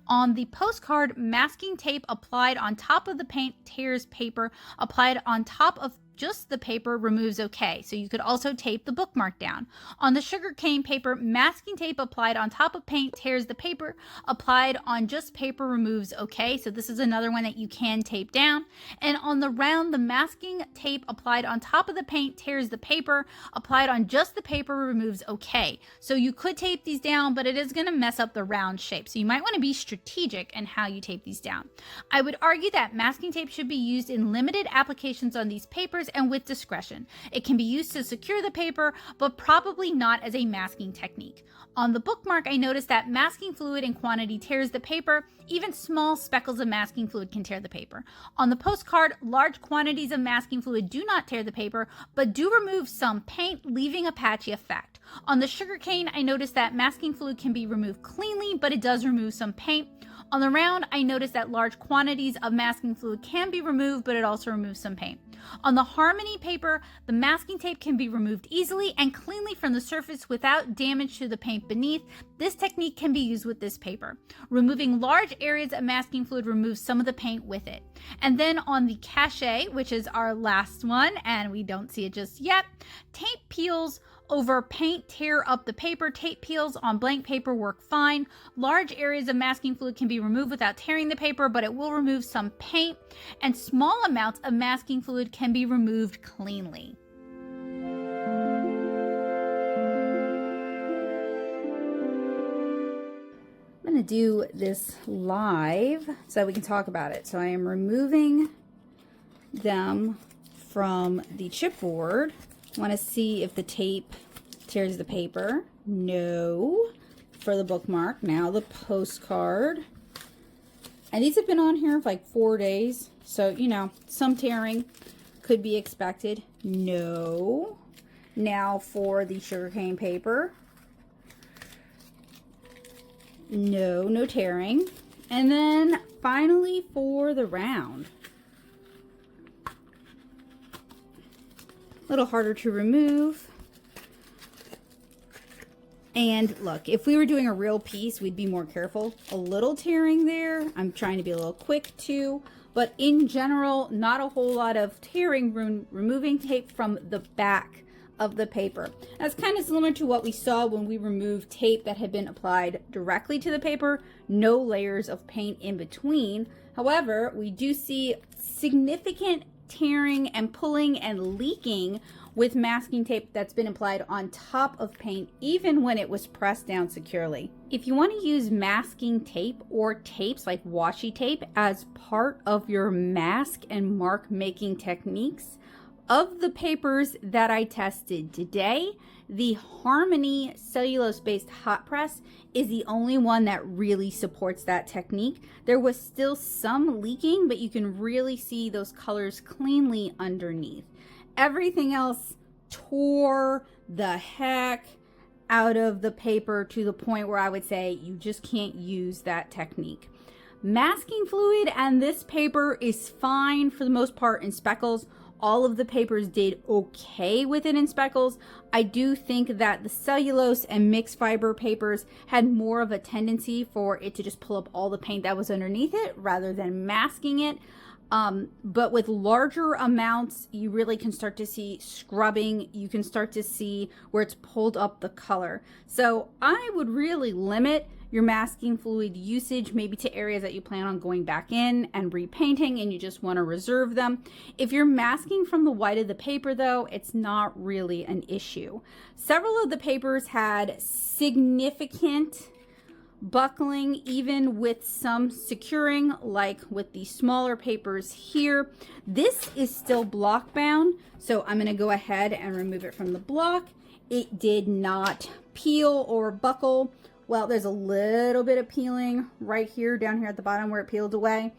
On the postcard, masking tape applied on top of the paint tears paper, applied on top of just the paper removes okay, so you could also tape the bookmark down. On the sugarcane paper, masking tape applied on top of paint tears the paper, applied on just paper removes okay, so this is another one that you can tape down. And on the round, the masking tape applied on top of the paint tears the paper, applied on just the paper removes okay. So you could tape these down, but it is going to mess up the round shape, so you might want to be strategic in how you tape these down. I would argue that masking tape should be used in limited applications on these papers and with discretion. It can be used to secure the paper, but probably not as a masking technique. On the bookmark, I noticed that masking fluid in quantity tears the paper. Even small speckles of masking fluid can tear the paper. On the postcard, large quantities of masking fluid do not tear the paper, but do remove some paint, leaving a patchy effect. On the sugarcane, I noticed that masking fluid can be removed cleanly, but it does remove some paint. On the round, I noticed that large quantities of masking fluid can be removed, but it also removes some paint. On the Harmony paper, the masking tape can be removed easily and cleanly from the surface without damage to the paint beneath. This technique can be used with this paper. Removing large areas of masking fluid removes some of the paint with it. And then on the Cachet, which is our last one, and we don't see it just yet, tape peels over paint tear up the paper. Tape peels on blank paper work fine. Large areas of masking fluid can be removed without tearing the paper, but it will remove some paint, and small amounts of masking fluid can be removed cleanly. I'm going to do this live so we can talk about it. So I am removing them from the chipboard. Want to see if the tape tears the paper. No. For the bookmark. Now the postcard. And these have been on here for like 4 days. So, you know, some tearing could be expected. No. Now for the sugarcane paper. No, no tearing. And then finally for the round. A little harder to remove. And look, if we were doing a real piece, we'd be more careful. A little tearing there. I'm trying to be a little quick too. But in general, not a whole lot of tearing, removing tape from the back of the paper. That's kind of similar to what we saw when we removed tape that had been applied directly to the paper. No layers of paint in between. However, we do see significant tearing and pulling and leaking with masking tape that's been applied on top of paint, even when it was pressed down securely. If you want to use masking tape or tapes like washi tape as part of your mask and mark making techniques, of the papers that I tested today, the Harmony cellulose-based hot press is the only one that really supports that technique. There was still some leaking, but you can really see those colors cleanly underneath. Everything else tore the heck out of the paper to the point where I would say you just can't use that technique. Masking fluid and this paper is fine for the most part in speckles. All of the papers did okay with it in speckles. I do think that the cellulose and mixed fiber papers had more of a tendency for it to just pull up all the paint that was underneath it rather than masking it. But with larger amounts, you really can start to see scrubbing. You can start to see where it's pulled up the color. So I would really limit your masking fluid usage maybe to areas that you plan on going back in and repainting and you just want to reserve them. If you're masking from the white of the paper though, it's not really an issue. Several of the papers had significant buckling, even with some securing, like with the smaller papers here. This is still block bound, so I'm going to go ahead and remove it from the block. It did not peel or buckle. Well, there's a little bit of peeling right here, down here at the bottom where it peeled away.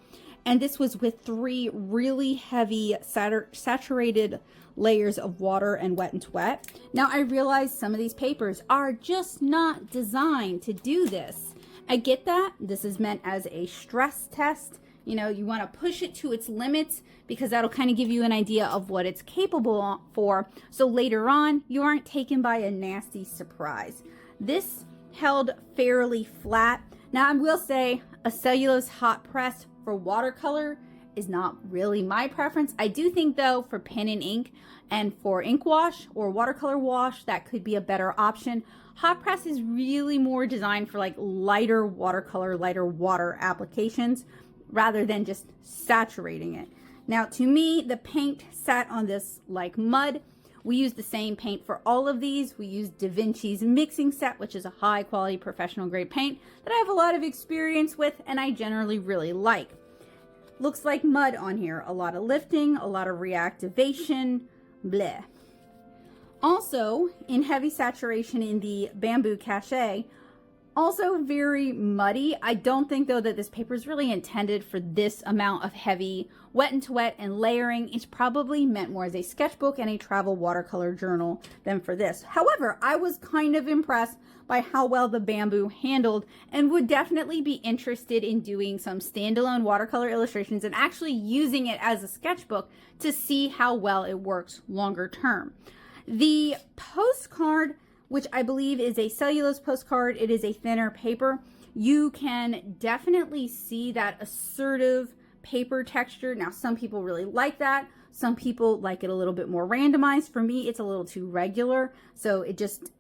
And this was with 3 really heavy saturated layers of water and wet and wet. Now I realize some of these papers are just not designed to do this. I get that. This is meant as a stress test. You know, you want to push it to its limits because that'll kind of give you an idea of what it's capable for. So later on, you aren't taken by a nasty surprise. This held fairly flat. Now I will say a cellulose hot press for watercolor is not really my preference. I do think though for pen and ink and for ink wash or watercolor wash, that could be a better option. Hot press is really more designed for like lighter watercolor, lighter water applications rather than just saturating it. Now to me, the paint sat on this like mud. We use the same paint for all of these. We use Da Vinci's mixing set, which is a high quality professional grade paint that I have a lot of experience with and I generally really like. Looks like mud on here. A lot of lifting, a lot of reactivation, bleh. Also, in heavy saturation in the Bamboo Cachet, Also very muddy. I don't think though that this paper is really intended for this amount of heavy wet and to wet and layering. It's probably meant more as a sketchbook and a travel watercolor journal than for this. However, I was kind of impressed by how well the bamboo handled and would definitely be interested in doing some standalone watercolor illustrations and actually using it as a sketchbook to see how well it works longer term. The postcard, which I believe is a cellulose postcard, it is a thinner paper. You can definitely see that assertive paper texture. Now, some people really like that. Some people like it a little bit more randomized. For me, it's a little too regular, so it just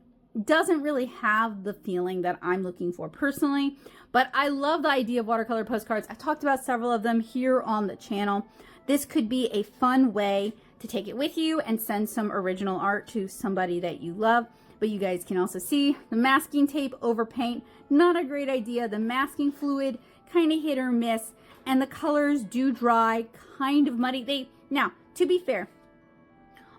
doesn't really have the feeling that I'm looking for personally. But I love the idea of watercolor postcards. I've talked about several of them here on the channel. This could be a fun way to take it with you and send some original art to somebody that you love. But you guys can also see the masking tape over paint, not a great idea. The masking fluid, kind of hit or miss, and the colors do dry, kind of muddy. Now, to be fair,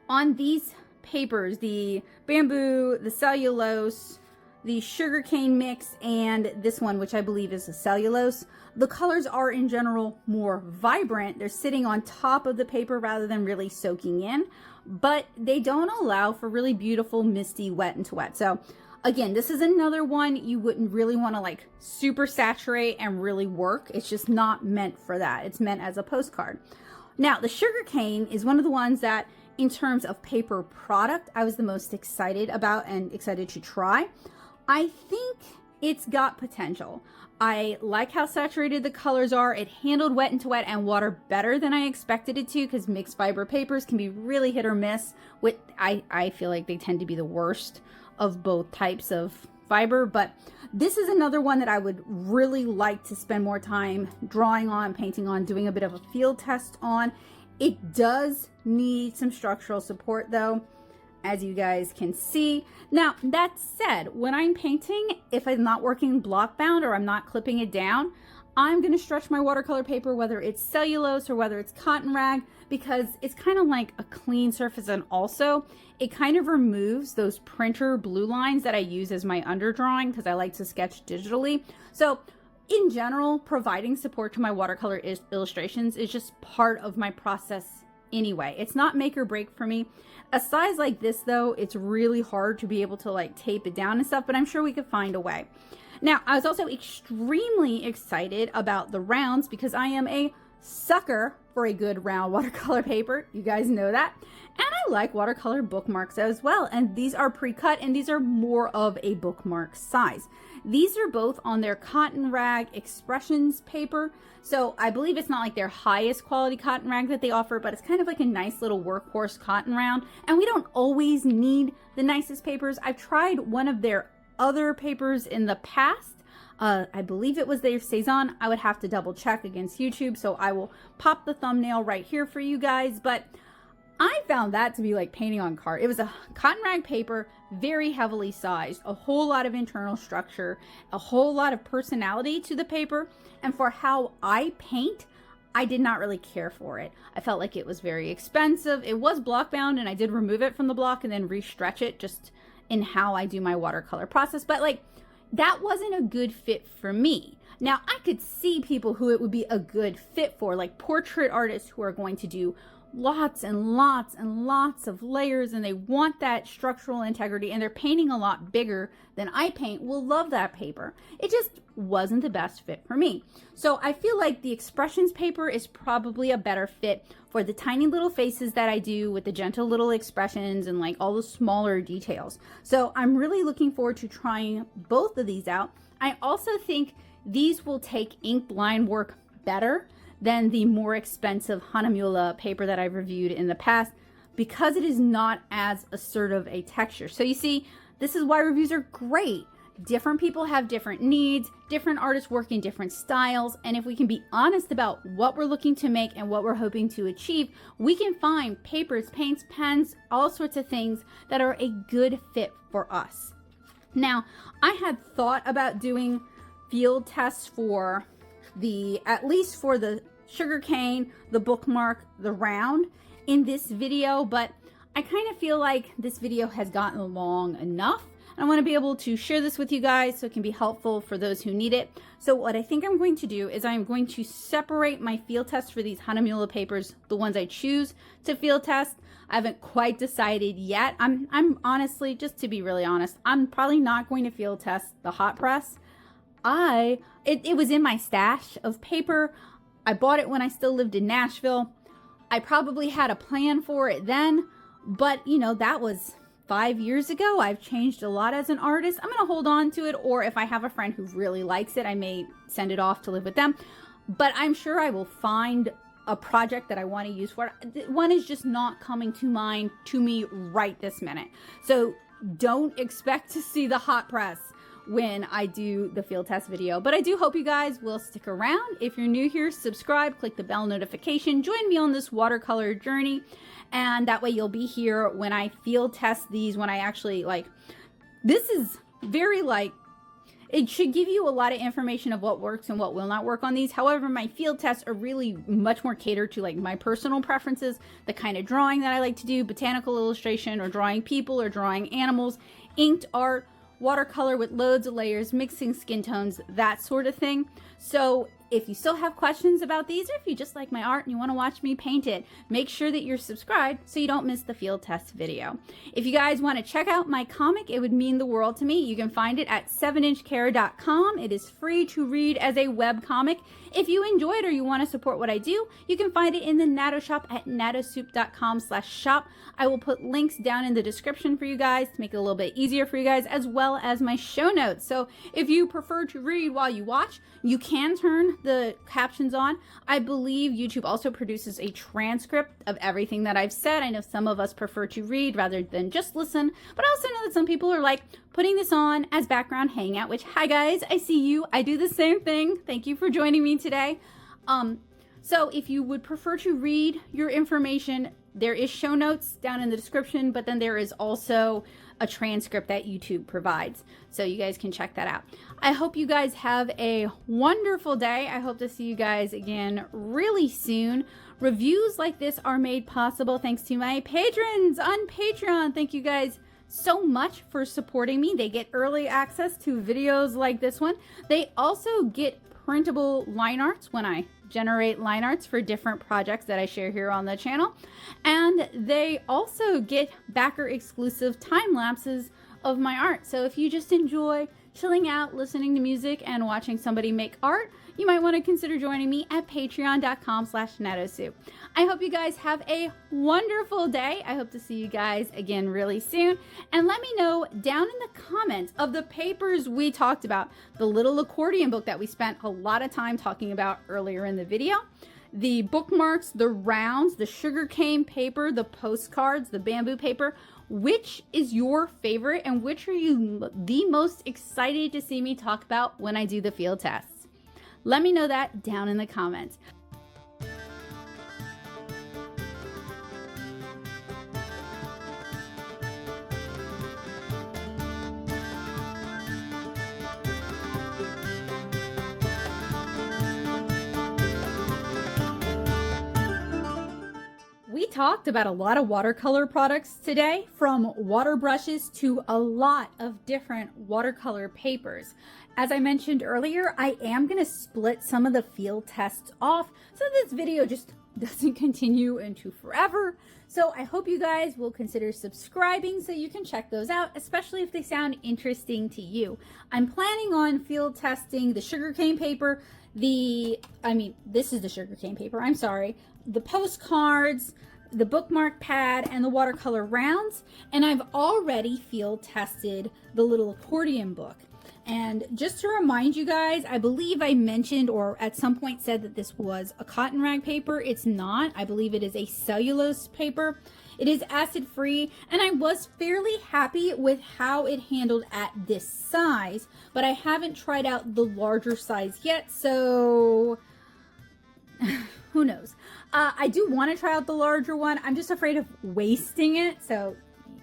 on these papers, the bamboo, the cellulose, the sugarcane mix, and this one, which I believe is a cellulose, the colors are in general more vibrant. They're sitting on top of the paper rather than really soaking in, but they don't allow for really beautiful misty wet and to wet. So again, this is another one you wouldn't really want to like super saturate and really work. It's just not meant for that. It's meant as a postcard. Now, the sugarcane is one of the ones that in terms of paper product, I was the most excited about and excited to try. I think it's got potential. I like how saturated the colors are. It handled wet and to wet and water better than I expected it to, because mixed fiber papers can be really hit or miss. I feel like they tend to be the worst of both types of fiber, but this is another one that I would really like to spend more time drawing on, painting on, doing a bit of a field test on. It does need some structural support though, as you guys can see. Now, that said, when I'm painting, if I'm not working block bound or I'm not clipping it down, I'm going to stretch my watercolor paper, whether it's cellulose or whether it's cotton rag, because it's kind of like a clean surface, and also it kind of removes those printer blue lines that I use as my underdrawing because I like to sketch digitally. So in general, providing support to my watercolor illustrations is just part of my process anyway. It's not make or break for me. A size like this though, it's really hard to be able to like tape it down and stuff, but I'm sure we could find a way. Now, I was also extremely excited about the rounds because I am a sucker for a good round watercolor paper. You guys know that. And I like watercolor bookmarks as well. And these are pre-cut and these are more of a bookmark size. These are both on their cotton rag expressions paper. So I believe it's not like their highest quality cotton rag that they offer, but it's kind of like a nice little workhorse cotton round. And we don't always need the nicest papers. I've tried one of their other papers in the past. I believe it was their Saison. I would have to double check against YouTube, so I will pop the thumbnail right here for you guys. But I found that to be like painting on card. It was a cotton rag paper, very heavily sized, a whole lot of internal structure, a whole lot of personality to the paper. And for how I paint, I did not really care for it. I felt like it was very expensive. It was block bound, and I did remove it from the block and then re-stretch it just in how I do my watercolor process. But like, that wasn't a good fit for me. Now, I could see people who it would be a good fit for, like portrait artists who are going to do lots and lots and lots of layers, and they want that structural integrity, and they're painting a lot bigger than I paint, will love that paper. It just wasn't the best fit for me. So I feel like the expressions paper is probably a better fit for the tiny little faces that I do with the gentle little expressions and like all the smaller details. So I'm really looking forward to trying both of these out. I also think these will take ink line work better than the more expensive Hahnemule paper that I've reviewed in the past, because it is not as assertive a texture. So you see, this is why reviews are great. Different people have different needs, different artists work in different styles, and if we can be honest about what we're looking to make and what we're hoping to achieve, we can find papers, paints, pens, all sorts of things that are a good fit for us. Now, I had thought about doing field tests for at least for the sugarcane, the bookmark, the round in this video, but I kind of feel like this video has gotten long enough And I want to be able to share this with you guys so it can be helpful for those who need it. So what I think I'm going to do is I'm going to separate my field tests for these Hahnemule papers, the ones I choose to field test. I haven't quite decided yet. I'm honestly, just to be really honest, I'm probably not going to field test the hot press. It was in my stash of paper. I bought it when I still lived in Nashville. I probably had a plan for it then, but you know, that was 5 years ago. I've changed a lot as an artist. I'm going to hold on to it, or if I have a friend who really likes it, I may send it off to live with them. But I'm sure I will find a project that I want to use for it. One is just not coming to mind to me right this minute. So don't expect to see the hot press when I do the field test video. But I do hope you guys will stick around. If you're new here, subscribe, click the bell notification, join me on this watercolor journey. And that way you'll be here when I field test these, when I actually this is very it should give you a lot of information of what works and what will not work on these. However, my field tests are really much more catered to my personal preferences, the kind of drawing that I like to do, botanical illustration or drawing people or drawing animals, inked art, watercolor with loads of layers, mixing skin tones, that sort of thing. So if you still have questions about these, or if you just like my art and you want to watch me paint it, make sure that you're subscribed so you don't miss the field test video. If you guys want to check out my comic, it would mean the world to me. You can find it at 7inchcare.com. It is free to read as a web comic. If you enjoy it or you want to support what I do, you can find it in the Natto shop at nattosoup.com/shop. I will put links down in the description for you guys to make it a little bit easier for you guys, as well as my show notes. So if you prefer to read while you watch, you can turn the captions on. I believe YouTube also produces a transcript of everything that I've said. I know some of us prefer to read rather than just listen, but I also know that some people are putting this on as background hangout, which, hi guys, I see you. I do the same thing. Thank you for joining me today. So if you would prefer to read your information, there is show notes down in the description, but then there is also a transcript that YouTube provides. So you guys can check that out. I hope you guys have a wonderful day. I hope to see you guys again really soon. Reviews like this are made possible thanks to my patrons on Patreon. Thank you guys so much for supporting me. They get early access to videos like this one. They also get printable line arts when I generate line arts for different projects that I share here on the channel. And they also get backer exclusive time lapses of my art. So if you just enjoy chilling out, listening to music, and watching somebody make art, you might want to consider joining me at patreon.com/nattosoup. I hope you guys have a wonderful day. I hope to see you guys again really soon. And let me know down in the comments of the papers we talked about, the little accordion book that we spent a lot of time talking about earlier in the video, the bookmarks, the rounds, the sugarcane paper, the postcards, the bamboo paper. Which is your favorite, and which are you the most excited to see me talk about when I do the field tests? Let me know that down in the comments. We talked about a lot of watercolor products today, from water brushes to a lot of different watercolor papers. As I mentioned earlier, I am going to split some of the field tests off so this video just doesn't continue into forever. So I hope you guys will consider subscribing so you can check those out, especially if they sound interesting to you. I'm planning on field testing the sugarcane paper, this is the sugarcane paper, I'm sorry, the postcards, the bookmark pad, and the watercolor rounds. And I've already field tested the little accordion book. And just to remind you guys, I believe I mentioned or at some point said that this was a cotton rag paper. It's not. I believe it is a cellulose paper. It is acid free, and I was fairly happy with how it handled at this size, but I haven't tried out the larger size yet, so who knows. I do want to try out the larger one. I'm just afraid of wasting it, so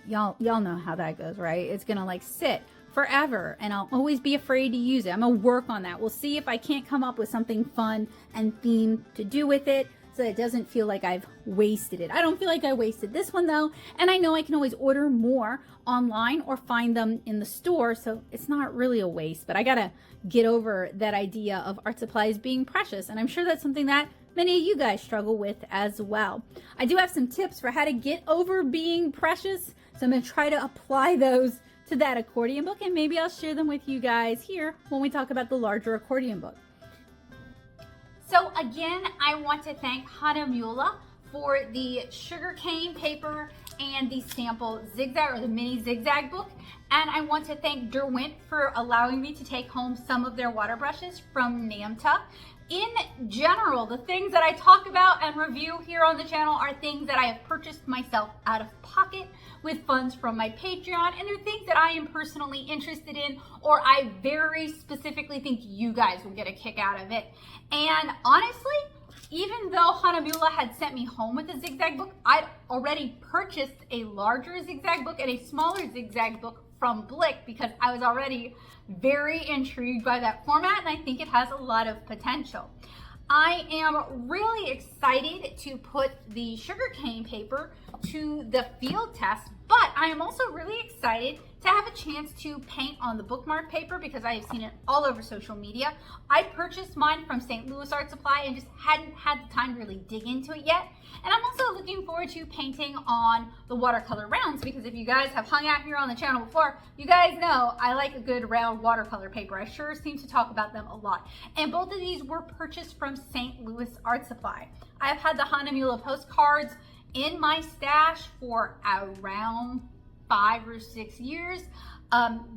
y'all know how that goes, right? It's gonna sit forever, and I'll always be afraid to use it. I'm gonna work on that. We'll see if I can't come up with something fun and themed to do with it. so it doesn't feel like I've wasted it. I don't feel like I wasted this one though, and I know I can always order more online or find them in the store, so it's not really a waste. But I gotta get over that idea of art supplies being precious, and I'm sure that's something that many of you guys struggle with as well. I do have some tips for how to get over being precious, so I'm gonna try to apply those to that accordion book, and maybe I'll share them with you guys here when we talk about the larger accordion book. So again, I want to thank Hahnemule for the sugarcane paper and the sample Zigzag, or the mini Zigzag book. And I want to thank Derwent for allowing me to take home some of their water brushes from NAMTA. In general, the things that I talk about and review here on the channel are things that I have purchased myself out of pocket with funds from my Patreon, and they're things that I am personally interested in, or I very specifically think you guys will get a kick out of it. And honestly, even though Hahnemule had sent me home with a Zigzag book, I'd already purchased a larger Zigzag book and a smaller Zigzag book from Blick because I was already very intrigued by that format, and I think it has a lot of potential. I am really excited to put the sugarcane paper to the field test, but I am also really excited to have a chance to paint on the bookmark paper because I have seen it all over social media. I purchased mine from St. Louis Art Supply and just hadn't had the time to really dig into it yet. And I'm also looking forward to painting on the watercolor rounds because if you guys have hung out here on the channel before, you guys know I like a good round watercolor paper. I sure seem to talk about them a lot. And both of these were purchased from St. Louis Art Supply. I've had the Hahnemule postcards in my stash for around 5 or 6 years.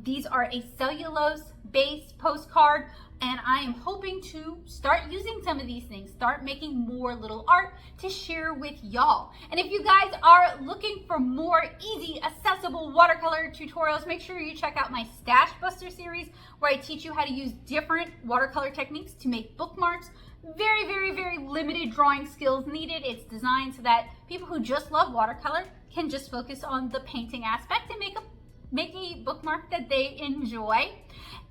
These are a cellulose-based postcard, and I am hoping to start using some of these things, start making more little art to share with y'all. And if you guys are looking for more easy, accessible watercolor tutorials, make sure you check out my Stash Buster series, where I teach you how to use different watercolor techniques to make bookmarks. Very, very, very limited drawing skills needed. It's designed so that people who just love watercolor can just focus on the painting aspect and make a bookmark that they enjoy.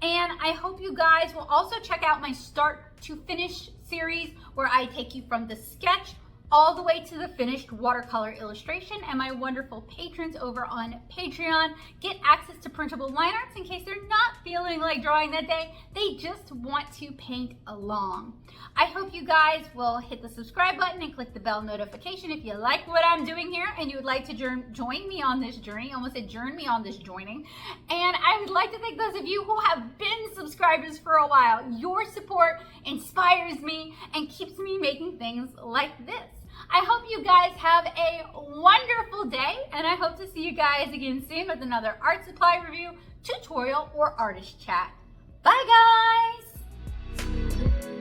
And I hope you guys will also check out my Start to Finish series, where I take you from the sketch all the way to the finished watercolor illustration, and my wonderful patrons over on Patreon get access to printable line arts in case they're not feeling like drawing that day. They just want to paint along. I hope you guys will hit the subscribe button and click the bell notification if you like what I'm doing here and you would like to join me on this journey. I almost said join me on this joining. And I would like to thank those of you who have been subscribers for a while. Your support inspires me and keeps me making things like this. I hope you guys have a wonderful day, and I hope to see you guys again soon with another art supply review, tutorial, or artist chat. Bye, guys!